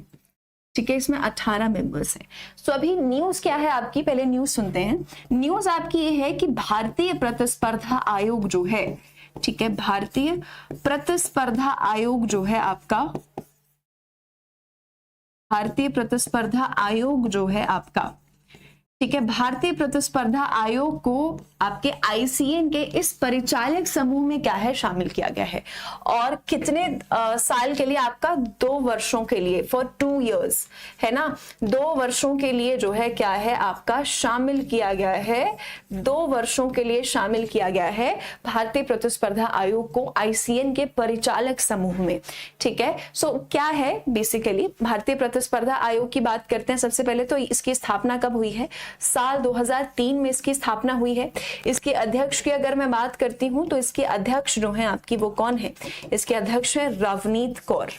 S1: ठीक है, इसमें 18 मेंबर्स हैं। सो अभी न्यूज क्या है आपकी? पहले न्यूज सुनते हैं। न्यूज आपकी ये है कि भारतीय प्रतिस्पर्धा आयोग जो है, ठीक है, भारतीय प्रतिस्पर्धा आयोग जो है आपका, भारतीय प्रतिस्पर्धा आयोग जो है आपका, ठीक है, भारतीय प्रतिस्पर्धा आयोग को आपके आईसीएन के इस परिचालक समूह में क्या है? शामिल किया गया है। और कितने साल के लिए? आपका 2 वर्षों के लिए, फॉर 2 years, है ना। 2 वर्षों के लिए जो है क्या है आपका? शामिल किया गया है। 2 वर्षों के लिए शामिल किया गया है भारतीय प्रतिस्पर्धा आयोग को आईसीएन के परिचालक समूह में। ठीक है, सो क्या है बेसिकली भारतीय प्रतिस्पर्धा आयोग की बात करते हैं। सबसे पहले तो इसकी स्थापना कब हुई है? साल 2003 में इसकी स्थापना हुई है। इसके अध्यक्ष की अगर मैं बात करती हूं तो इसके अध्यक्ष जो हैं आपकी, वो कौन है? इसके अध्यक्ष है रवनीत कौर,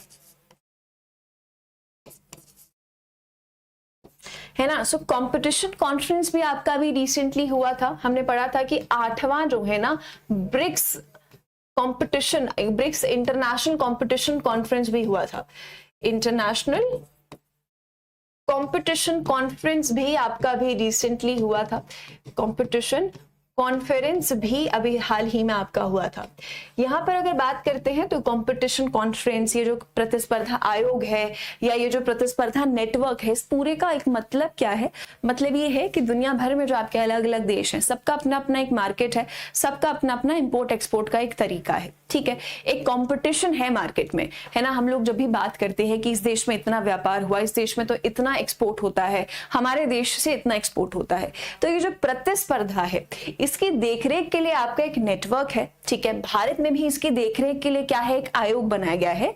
S1: है ना। सो कंपटीशन कॉन्फ्रेंस भी आपका भी रिसेंटली हुआ था। हमने पढ़ा था कि 8वां जो है ना BRICS competition, BRICS international competition conference भी हुआ था। इंटरनेशनल कंपटीशन कॉन्फ्रेंस भी आपका भी रिसेंटली हुआ था। कंपटीशन कॉन्फ्रेंस भी अभी हाल ही में आपका हुआ था। यहाँ पर अगर बात करते हैं तो कंपटीशन कॉन्फ्रेंस, ये जो प्रतिस्पर्धा आयोग है या ये जो प्रतिस्पर्धा नेटवर्क है, इस पूरे का एक मतलब क्या है? मतलब ये है कि दुनिया भर में जो आपके अलग अलग देश हैं, सबका अपना अपना एक मार्केट है, सबका अपना अपना इंपोर्ट एक्सपोर्ट का एक तरीका है। ठीक है, एक कंपटीशन है मार्केट में, है ना। हम लोग जब भी बात करते हैं कि इस देश में इतना व्यापार हुआ, इस देश में तो इतना एक्सपोर्ट होता है, हमारे देश से इतना एक्सपोर्ट होता है, तो ये जो प्रतिस्पर्धा है इसकी देखरेख के लिए आपका एक नेटवर्क है, ठीक है। भारत में भी इसकी देखरेख के लिए क्या है, एक आयोग बनाया गया है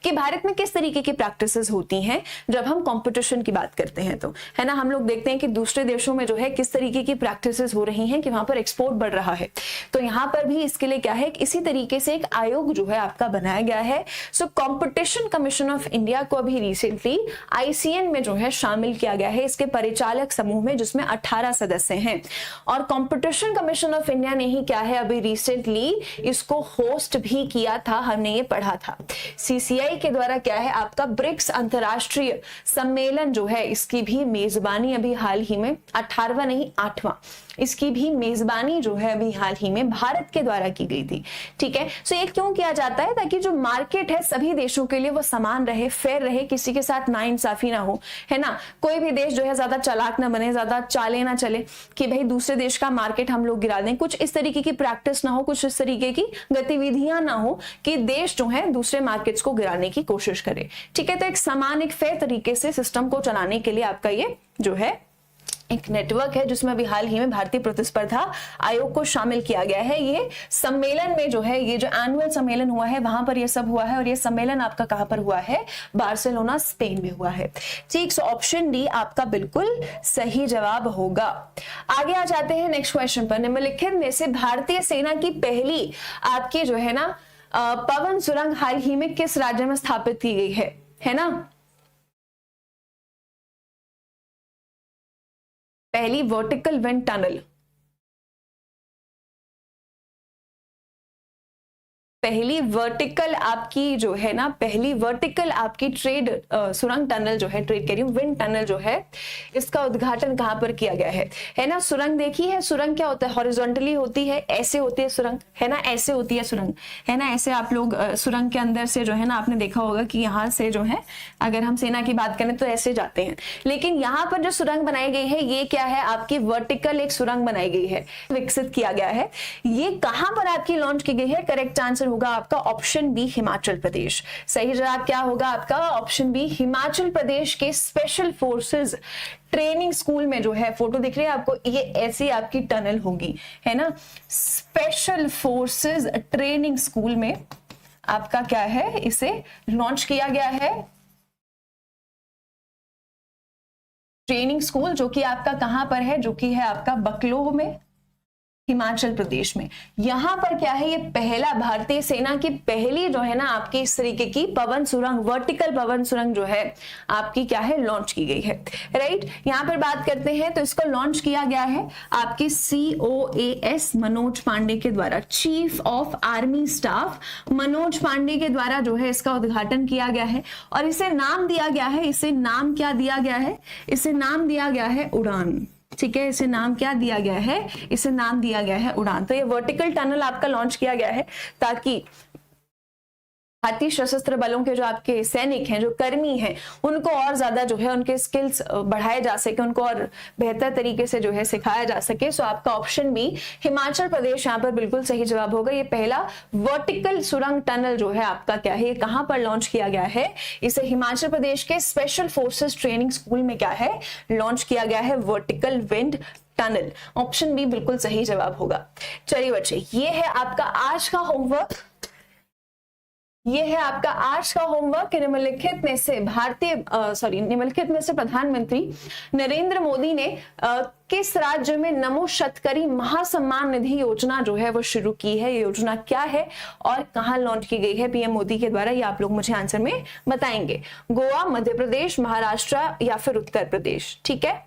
S1: कि भारत में किस तरीके की प्रैक्टिसेस होती हैं जब हम कंपटीशन की बात करते हैं, तो है ना, हम लोग देखते हैं कि दूसरे देशों में जो है किस तरीके की प्रैक्टिसेस हो रही हैं कि वहां पर एक्सपोर्ट बढ़ रहा है, तो यहाँ पर भी इसके लिए क्या है, इसी तरीके से एक आयोग जो है आपका बनाया गया है। So competition commission of India को अभी रिसेंटली ICN में जो है शामिल किया गया है, इसके परिचालक समूह में, जिसमें 18 सदस्य हैं। और कंपटीशन कमीशन ऑफ इंडिया ने ही क्या है अभी रिसेंटली इसको होस्ट भी किया था, हमने ये पढ़ा था। CCI के द्वारा क्या है आपका ब्रिक्स अंतरराष्ट्रीय सम्मेलन जो है इसकी भी मेजबानी अभी हाल ही में 18वां नहीं 8वां, इसकी भी मेजबानी जो है अभी हाल ही में भारत के द्वारा की गई थी, ठीक है। सो ये क्यों किया जाता है, ताकि जो मार्केट है सभी देशों के लिए वो समान रहे, फेयर रहे, किसी के साथ नाइंसाफी ना हो, है ना। कोई भी देश जो है ज्यादा चालाक ना बने, ज्यादा चाले ना चले कि भाई दूसरे देश का मार्केट हम लोग गिरा दें, कुछ इस तरीके की प्रैक्टिस ना हो, कुछ इस तरीके की गतिविधियां ना हो कि देश जो है दूसरे मार्केट्स को गिराने की कोशिश करे, ठीक है। तो एक समान, एक फेयर तरीके से सिस्टम को चलाने के लिए आपका ये जो है एक नेटवर्क है, जिसमें अभी हाल ही में भारतीय प्रतिस्पर्धा आयोग को शामिल किया गया है। ये सम्मेलन में जो है, ये जो एनुअल सम्मेलन हुआ है वहां पर ये सब हुआ है, और ये सम्मेलन आपका कहां पर हुआ है, बार्सिलोना स्पेन में हुआ है, ठीक। सो ऑप्शन डी आपका बिल्कुल सही जवाब होगा। आगे आ जाते हैं नेक्स्ट क्वेश्चन पर। निम्नलिखित में से भारतीय सेना की पहली आपकी जो है ना पवन सुरंग हाल ही में किस राज्य में स्थापित की गई है ना। पहली वर्टिकल विंड टनल, पहली वर्टिकल आपकी जो है ना, पहली वर्टिकल आपकी ट्रेड सुरंग टनल जो है, ट्रेड कह रही हूं, विंड टनल जो है, इसका उद्घाटन कहां पर किया गया है ना। सुरंग देखी है, सुरंग क्या होता है, हॉरिजॉन्टली होती है, ऐसे होती है सुरंग, है ना, ऐसे होती है सुरंग, है ना, ऐसे आप लोग सुरंग के अंदर से जो है ना, आपने देखा होगा कि यहाँ से जो है, अगर हम सेना की बात करें तो ऐसे जाते हैं, लेकिन यहाँ पर जो सुरंग बनाई गई है ये क्या है, आपकी वर्टिकल एक सुरंग बनाई गई है, विकसित किया गया है। ये कहां पर आपकी लॉन्च की गई है, करेक्ट आंसर होगा आपका ऑप्शन बी, हिमाचल प्रदेश। सही जवाब क्या होगा आपका, ऑप्शन बी, हिमाचल प्रदेश के स्पेशल फोर्सेस ट्रेनिंग स्कूल में जो है, फोटो दिख रही है आपको, ये ऐसी आपकी टनल होगी, है ना। स्पेशल फोर्सेस ट्रेनिंग स्कूल में आपका क्या है, इसे लॉन्च किया गया है, ट्रेनिंग स्कूल, जो कि आपका कहां पर है, जो कि है आपका बकलोह में, हिमाचल प्रदेश में। यहां पर क्या है, ये पहला भारतीय सेना की पहली जो है ना आपकी इस तरीके की पवन सुरंग, वर्टिकल पवन सुरंग जो है आपकी क्या है, लॉन्च की गई है, राइट। यहां पर बात करते हैं तो इसको लॉन्च किया गया है आपके COAS मनोज पांडे के द्वारा, chief of army staff Manoj Pande के द्वारा जो है इसका उद्घाटन किया गया है, और इसे नाम दिया गया है, इसे नाम क्या दिया गया है, इसे नाम दिया गया है उड़ान, ठीक है। इसे नाम क्या दिया गया है, इसे नाम दिया गया है उड़ान। तो ये वर्टिकल टनल आपका लॉन्च किया गया है ताकि भारतीय सशस्त्र बलों के जो आपके सैनिक हैं, जो कर्मी हैं, उनको और ज्यादा जो है उनके स्किल्स बढ़ाए जा सके, उनको और बेहतर तरीके से जो है सिखाया जा सके। सो आपका ऑप्शन बी, हिमाचल प्रदेश यहाँ पर बिल्कुल सही जवाब होगा। ये पहला वर्टिकल सुरंग टनल जो है आपका क्या है, ये कहां पर लॉन्च किया गया है, इसे हिमाचल प्रदेश के स्पेशल फोर्सेस ट्रेनिंग स्कूल में क्या है, लॉन्च किया गया है, vertical wind tunnel. Option B बिल्कुल सही जवाब होगा। चलिए बच्चे, ये है आपका आज का होमवर्क, ये है आपका आज का होमवर्क। निम्नलिखित में से निम्नलिखित में से प्रधानमंत्री नरेंद्र मोदी ने किस राज्य में नमो शतकरी महासम्मान निधि योजना जो है वो शुरू की है, ये योजना क्या है और कहां लॉन्च की गई है PM मोदी के द्वारा, ये आप लोग मुझे आंसर में बताएंगे। गोवा, मध्य प्रदेश, महाराष्ट्र या फिर उत्तर प्रदेश, ठीक है।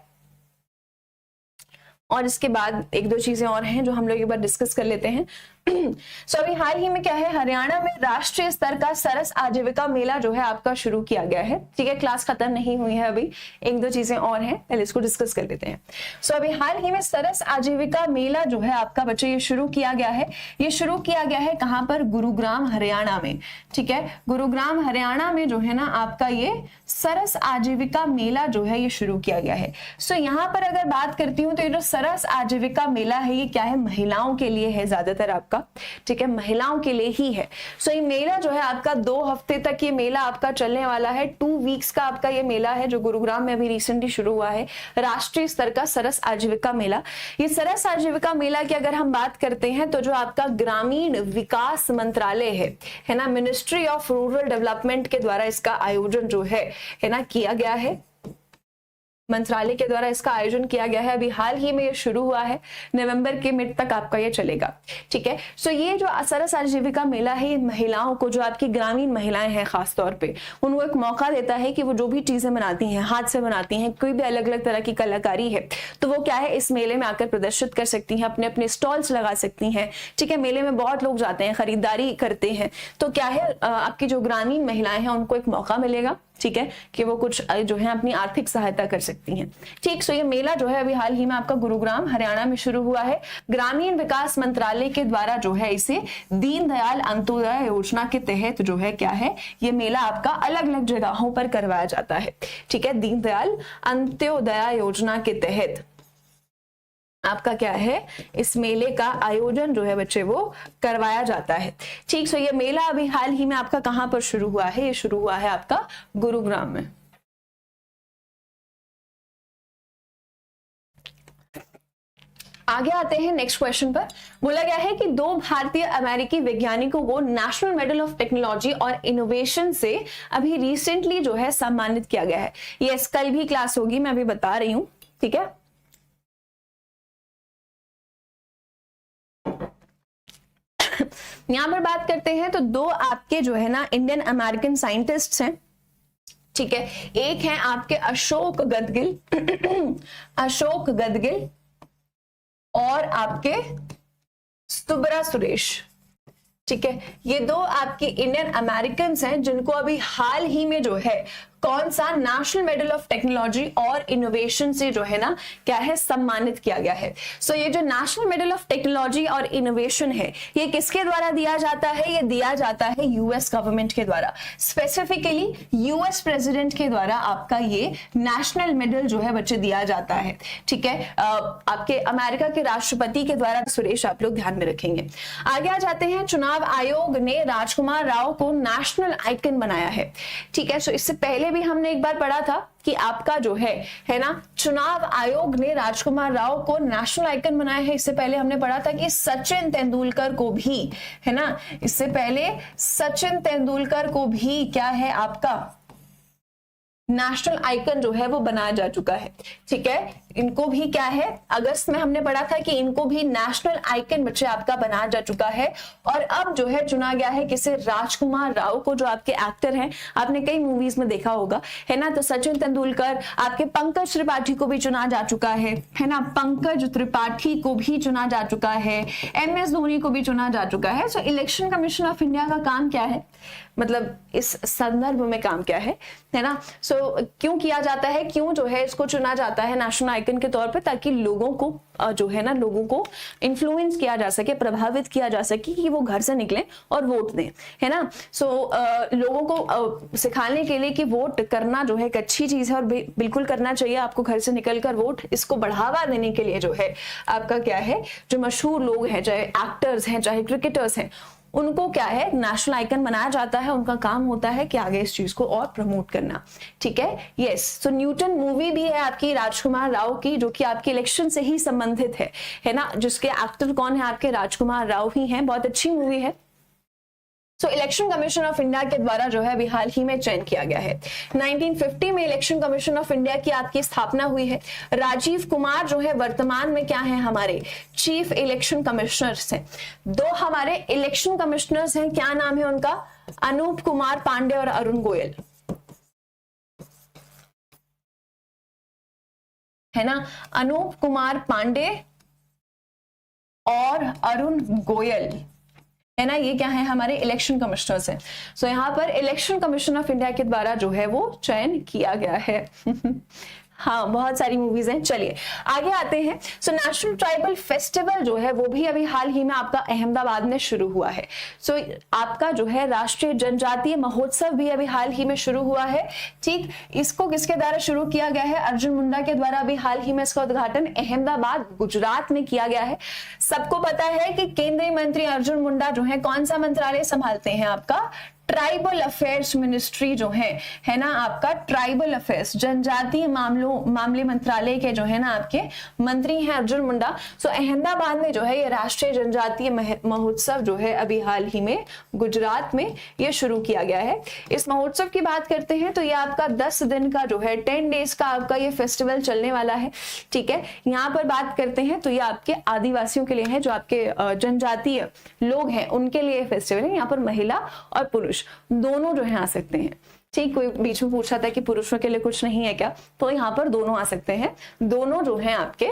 S1: और इसके बाद एक दो चीजें और हैं जो हम लोग एक बार डिस्कस कर लेते हैं। सो अभी हाल ही में क्या है, हरियाणा में राष्ट्रीय स्तर का सरस आजीविका मेला जो है आपका शुरू किया गया है, ठीक है। क्लास खत्म नहीं हुई है, अभी एक दो चीजें और हैं, पहले इसको डिस्कस कर लेते हैं। सो अभी हाल ही में सरस आजीविका मेला जो है आपका बच्चे ये शुरू किया गया है। ये शुरू किया गया है कहां पर, गुरुग्राम हरियाणा में, ठीक है। गुरुग्राम हरियाणा में जो है ना आपका ये सरस आजीविका मेला जो है ये शुरू किया गया है। सो यहाँ पर अगर बात करती हूँ तो ये जो सरस आजीविका मेला है ये क्या है, महिलाओं के लिए है ज्यादातर आपका, आपका, ठीक है, महिलाओं के लिए ही है। सो ये मेला जो है आपका 2 हफ्ते तक ये मेला आपका चलने वाला है। 2 वीक्स का आपका ये मेला है जो गुरुग्राम में अभी रिसेंटली शुरू हुआ है, राष्ट्रीय स्तर का सरस आजीविका मेला। ये सरस आजीविका मेला की अगर हम बात करते हैं तो जो आपका ग्रामीण विकास मंत्रालय है ना, मिनिस्ट्री ऑफ रूरल डेवलपमेंट के द्वारा इसका आयोजन जो है ना किया गया है, मंत्रालय के द्वारा इसका आयोजन किया गया है। अभी हाल ही में ये शुरू हुआ है, नवंबर के मिड तक आपका ये चलेगा, ठीक है। सो ये जो सरस आजीविका मेला है, ये महिलाओं को, जो आपकी ग्रामीण महिलाएं हैं खास तौर पे, उनको एक मौका देता है कि वो जो भी चीजें बनाती हैं, हाथ से बनाती हैं, कोई भी अलग अलग तरह की कलाकारी है, तो वो क्या है इस मेले में आकर प्रदर्शित कर सकती हैं, अपने अपने स्टॉल्स लगा सकती हैं, ठीक है। मेले में बहुत लोग जाते हैं, खरीदारी करते हैं, तो क्या है आपकी जो ग्रामीण महिलाएं हैं उनको एक मौका मिलेगा, ठीक है, कि वो कुछ जो है अपनी आर्थिक सहायता कर सकती हैं, ठीक। सो ये मेला जो है अभी हाल ही में आपका गुरुग्राम हरियाणा में शुरू हुआ है। ग्रामीण विकास मंत्रालय के द्वारा जो है इसे दीनदयाल अंत्योदय योजना के तहत जो है क्या है ये मेला आपका अलग अलग जगहों पर करवाया जाता है, ठीक है। दीनदयाल अंत्योदय योजना के तहत आपका क्या है इस मेले का आयोजन जो है बच्चे वो करवाया जाता है, ठीक। सो ये मेला अभी हाल ही में आपका कहां पर शुरू हुआ है, ये शुरू हुआ है आपका गुरुग्राम में। आगे आते हैं नेक्स्ट क्वेश्चन पर। बोला गया है कि 2 भारतीय अमेरिकी वैज्ञानिकों को नेशनल मेडल ऑफ टेक्नोलॉजी और इनोवेशन से अभी रिसेंटली जो है सम्मानित किया गया है। ये कल भी क्लास होगी, मैं अभी बता रही हूं, ठीक है। यहां पर बात करते हैं तो 2 आपके जो है ना इंडियन अमेरिकन साइंटिस्ट हैं, ठीक है। एक है आपके अशोक गदगिल अशोक गदगिल और आपके सुब्रा सुरेश, ठीक है। ये 2 आपके इंडियन अमेरिकन हैं जिनको अभी हाल ही में जो है कौन सा नेशनल मेडल ऑफ टेक्नोलॉजी और इनोवेशन से जो है ना क्या है सम्मानित किया गया है। सो ये जो नेशनल मेडल ऑफ टेक्नोलॉजी और इनोवेशन है ये किसके द्वारा दिया जाता है, ये दिया जाता है यूएस गवर्नमेंट के द्वारा, स्पेसिफिकली यूएस प्रेसिडेंट के द्वारा आपका ये नेशनल मेडल जो है बच्चे दिया जाता है, ठीक है। आपके अमेरिका के राष्ट्रपति के द्वारा, सुरेश आप लोग ध्यान में रखेंगे। आगे आ जाते हैं, चुनाव आयोग ने राजकुमार राव को नेशनल आइकन बनाया है, ठीक है। सो इससे पहले भी हमने एक बार पढ़ा था कि आपका जो है ना चुनाव आयोग ने राजकुमार राव को नेशनल आइकन बनाया है। इससे पहले हमने पढ़ा था कि सचिन तेंदुलकर को भी, है ना, इससे पहले सचिन तेंदुलकर को भी क्या है आपका नेशनल आइकन जो है वो बनाया जा चुका है, ठीक है। इनको भी क्या है अगस्त में हमने पढ़ा था कि इनको भी नेशनल आइकन बच्चे आपका बनाया जा चुका है। और अब जो है चुना गया है किसे, राजकुमार राव को, जो आपके एक्टर हैं, आपने कई मूवीज में देखा होगा, है ना। तो सचिन तेंदुलकर, आपके पंकज त्रिपाठी को भी चुना जा चुका है ना, पंकज त्रिपाठी को भी चुना जा चुका है, MS धोनी को भी चुना जा चुका है। सो इलेक्शन कमीशन ऑफ इंडिया का काम क्या है, मतलब इस संदर्भ में काम क्या है ना। सो क्यों किया जाता है, क्यों जो है इसको चुना जाता है नेशनल आइकन के तौर पे, ताकि लोगों को जो है ना लोगों को इन्फ्लुएंस किया जा सके, प्रभावित किया जा सके कि वो घर से निकलें और वोट दें, है ना। सो लोगों को सिखाने के लिए कि वोट करना जो है एक अच्छी चीज है और बिल्कुल करना चाहिए आपको, घर से निकलकर वोट, इसको बढ़ावा देने के लिए जो है आपका क्या है, जो मशहूर लोग हैं, चाहे एक्टर्स हैं चाहे क्रिकेटर्स हैं, उनको क्या है नेशनल आइकन बनाया जाता है। उनका काम होता है कि आगे इस चीज को और प्रमोट करना, ठीक है। यस, सो न्यूटन मूवी भी है आपकी राजकुमार राव की, जो कि आपके इलेक्शन से ही संबंधित है ना, जिसके एक्टर कौन है आपके राजकुमार राव ही हैं, बहुत अच्छी मूवी है। सो इलेक्शन कमीशन ऑफ इंडिया के द्वारा जो है अभी हाल ही में चयन किया गया है। 1950 में इलेक्शन कमीशन ऑफ इंडिया की आपकी स्थापना हुई है। राजीव कुमार जो है वर्तमान में क्या है हमारे चीफ इलेक्शन कमिश्नर्स हैं। 2 हमारे इलेक्शन कमिश्नर्स हैं, क्या नाम है उनका, अनूप कुमार पांडे और अरुण गोयल, है ना। अनूप कुमार पांडे और अरुण गोयल, है ना, ये क्या है हमारे इलेक्शन कमिश्नर्स हैं। सो यहाँ पर इलेक्शन कमीशन ऑफ इंडिया के द्वारा जो है वो चयन किया गया है। हाँ, बहुत सारी मूवीज हैं। चलिए आगे आते हैं। सो नेशनल ट्राइबल फेस्टिवल जो है वो भी अभी हाल ही में आपका अहमदाबाद में शुरू हुआ है। सो आपका जो है राष्ट्रीय जनजातीय महोत्सव भी अभी हाल ही में शुरू हुआ है। ठीक, इसको किसके द्वारा शुरू किया गया है? अर्जुन मुंडा के द्वारा अभी हाल ही में इसका उद्घाटन अहमदाबाद गुजरात में किया गया है। सबको पता है कि केंद्रीय मंत्री अर्जुन मुंडा जो है कौन सा मंत्रालय संभालते हैं? आपका ट्राइबल अफेयर्स मिनिस्ट्री जो है ना, आपका ट्राइबल अफेयर्स जनजातीय मामले मंत्रालय के जो है ना आपके मंत्री हैं अर्जुन मुंडा। सो अहमदाबाद में जो है ये राष्ट्रीय जनजातीय महोत्सव जो है अभी हाल ही में गुजरात में ये शुरू किया गया है। इस महोत्सव की बात करते हैं तो ये आपका 10 दिन का जो है 10 डेज का आपका ये फेस्टिवल चलने वाला है। ठीक है, यहाँ पर बात करते हैं तो ये आपके आदिवासियों के लिए है, जो आपके जनजातीय लोग हैं उनके लिए फेस्टिवल है। यहाँ पर महिला और पुरुष दोनों जो है आ सकते हैं। ठीक, कोई बीच में पूछा था कि पुरुषों के लिए कुछ नहीं है क्या, तो यहाँ पर दोनों आ सकते हैं। दोनों जो हैं आपके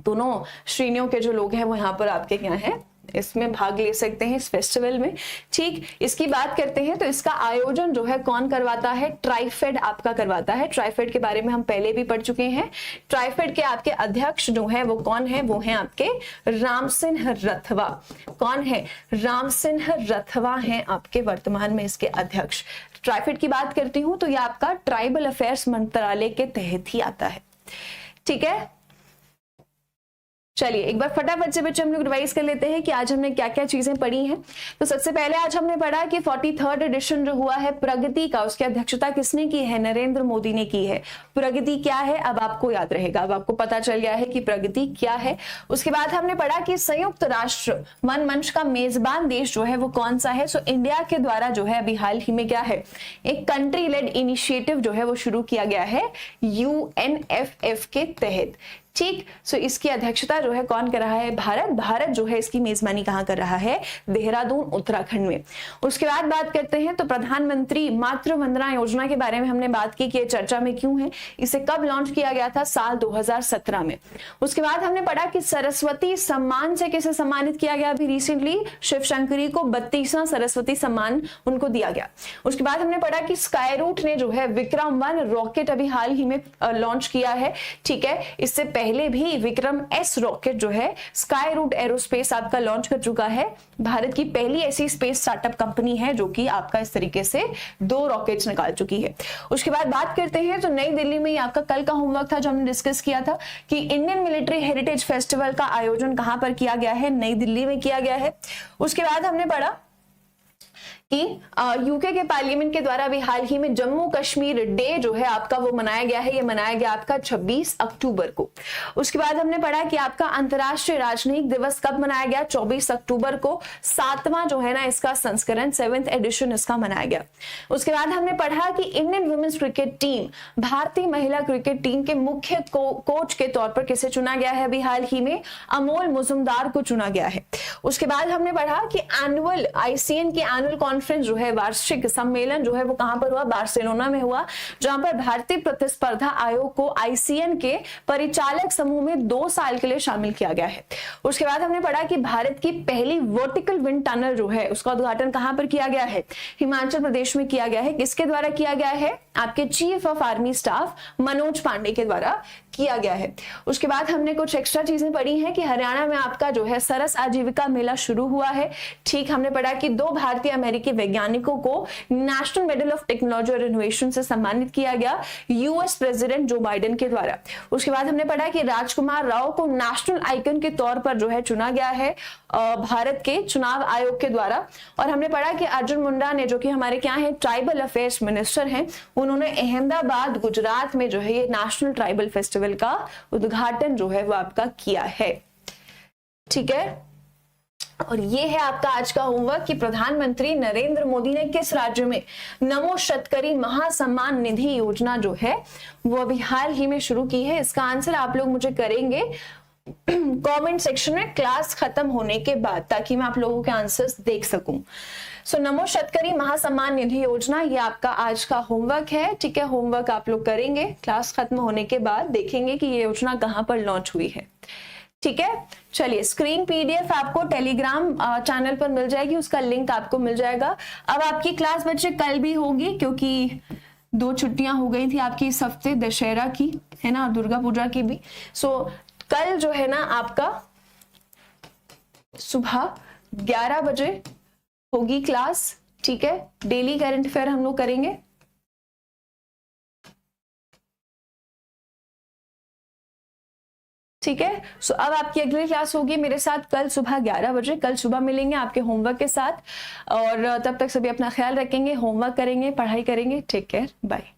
S1: दोनों श्रेणियों के जो लोग हैं वो यहाँ पर आपके क्या है, इसमें भाग ले सकते हैं इस फेस्टिवल में। ठीक, इसकी बात करते हैं तो इसका आयोजन जो है कौन करवाता है? ट्राइफेड आपका करवाता है। ट्राइफेड के बारे में हम पहले भी पढ़ चुके हैं। ट्राइफेड के आपके अध्यक्ष जो है वो कौन है? वो है आपके रामसिंह रथवा। कौन है? रामसिंह रथवा हैं आपके वर्तमान में इसके अध्यक्ष। ट्राइफेड की बात करती हूं तो ये आपका ट्राइबल अफेयर्स मंत्रालय के तहत ही आता है। ठीक है, चलिए एक बार फटाफट से बच्चे हम लोग रिवाइज कर लेते हैं कि आज हमने क्या क्या चीजें पढ़ी हैं। तो सबसे पहले आज हमने पढ़ा कि 43rd एडिशन जो हुआ है प्रगति का, उसकी अध्यक्षता किसने की है? नरेंद्र मोदी ने की है। प्रगति क्या है अब आपको याद रहेगा, अब आपको पता चल गया है कि प्रगति क्या है। उसके बाद हमने पढ़ा कि संयुक्त राष्ट्र वन मंच का मेजबान देश जो है वो कौन सा है? सो इंडिया के द्वारा जो है अभी हाल ही में क्या है, एक कंट्री लेड इनिशिएटिव जो है वो शुरू किया गया है UNFF के तहत। ठीक, सो इसकी अध्यक्षता जो है कौन कर रहा है? भारत। भारत जो है इसकी मेजबानी कहां कर रहा है? देहरादून उत्तराखंड में। उसके बाद बात करते हैं तो प्रधानमंत्री मातृ वंदना योजना के बारे में हमने बात की कि ये चर्चा में क्यों है, इसे कब लॉन्च किया गया था? साल 2017 में। उसके बाद हमने पढ़ा कि सरस्वती सम्मान से किसे सम्मानित किया गया? अभी रिसेंटली शिव शंकरी को 32वां सरस्वती सम्मान उनको दिया गया। उसके बाद हमने पढ़ा कि स्काई रूट ने जो है विक्रम-1 रॉकेट अभी हाल ही में लॉन्च किया है। ठीक है, इससे पहले भी विक्रम S रॉकेट जो है स्काई रूट एरोस्पेस आपका लॉन्च कर चुका है। भारत की पहली ऐसी स्पेस स्टार्टअप कंपनी है जो कि आपका इस तरीके से 2 रॉकेट्स निकाल चुकी है। उसके बाद बात करते हैं तो नई दिल्ली में आपका कल का होमवर्क था जो हमने डिस्कस किया था कि इंडियन मिलिट्री हेरिटेज फेस्टिवल का आयोजन कहां पर किया गया है? नई दिल्ली में किया गया है। उसके बाद हमने पढ़ा कि यूके के पार्लियामेंट के द्वारा भी हाल ही में जम्मू कश्मीर डे जो है आपका वो मनाया गया है। ये मनाया गया आपका 26 अक्टूबर को। उसके बाद हमने पढ़ा कि आपका अंतर्राष्ट्रीय राजनयिक दिवस कब मनाया गया? 24 अक्टूबर को। 7वां जो है ना इसका संस्करण 7th एडिशन इसका मनाया गया। उसके बाद हमने पढ़ा कि इंडियन वुमेन्स क्रिकेट टीम, भारतीय महिला क्रिकेट टीम के मुख्य कोच के तौर पर किसे चुना गया है? अभी हाल ही में अमोल मुजुमदार को चुना गया है। उसके बाद हमने पढ़ा कि एनुअल ICN की एनुअल कॉन्फ्रेंस जो है वार्षिक सम्मेलन जो है वो कहां पर हुआ? बार्सिलोना में हुआ, जहां पर भारतीय प्रतिस्पर्धा आयोग को ICN के परिचालक समूह में 2 साल के लिए शामिल किया गया है। उसके बाद हमने पढ़ा कि भारत की पहली वर्टिकल विंड टनल जो है उसका उद्घाटन कहां पर किया गया है? हिमाचल प्रदेश में किया गया है। किसके द्वारा किया गया है? आपके chief of army staff Manoj Pande के द्वारा किया गया है। उसके बाद हमने कुछ एक्स्ट्रा चीजें पढ़ी हैं कि हरियाणा में आपका जो है सरस आजीविका मेला शुरू हुआ है। ठीक, हमने पढ़ा कि 2 भारतीय अमेरिकी वैज्ञानिकों को नेशनल मेडल ऑफ टेक्नोलॉजी और इनोवेशन से सम्मानित किया गया US प्रेसिडेंट जो बाइडेन के द्वारा। उसके बाद हमने पढ़ा कि राजकुमार राव को नेशनल आइकन के तौर पर जो है चुना गया है भारत के चुनाव आयोग के द्वारा। और हमने पढ़ा कि अर्जुन मुंडा ने, जो कि हमारे क्या है ट्राइबल अफेयर्स मिनिस्टर हैं, उन्होंने अहमदाबाद गुजरात में जो है ये नेशनल ट्राइबल फेस्टिवल का उद्घाटन जो है वो आपका किया है। ठीक है, और ये है आपका आज का होमवर्क कि प्रधानमंत्री नरेंद्र मोदी ने किस राज्य में नमो शतकरी महासम्मान निधि योजना जो है वो अभी हाल ही में शुरू की है। इसका आंसर आप लोग मुझे करेंगे कमेंट सेक्शन में क्लास खत्म होने के बाद, ताकि मैं आप लोगों के आंसर्स देख सकूं। सो नमो शतकरी महासम्मान निधि योजना ये आपका आज का होमवर्क है। ठीक है, होमवर्क आप लोग करेंगे, क्लास खत्म होने के बाद देखेंगे कि ये योजना कहां पर लॉन्च हुई है। ठीक है, चलिए स्क्रीन PDF आपको टेलीग्राम चैनल पर मिल जाएगी, उसका लिंक आपको मिल जाएगा। अब आपकी क्लास बच्चे कल भी होगी, क्योंकि 2 छुट्टियां हो गई थी आपकी इस हफ्ते, दशहरा की है ना, दुर्गा पूजा की भी। सो कल जो है ना आपका सुबह 11 बजे होगी क्लास, ठीक है। डेली करंट अफेयर हम लोग करेंगे। ठीक है। सो अब आपकी अगली क्लास होगी मेरे साथ कल सुबह 11 बजे। कल सुबह मिलेंगे आपके होमवर्क के साथ, और तब तक सभी अपना ख्याल रखेंगे, होमवर्क करेंगे, पढ़ाई करेंगे। Take care, bye.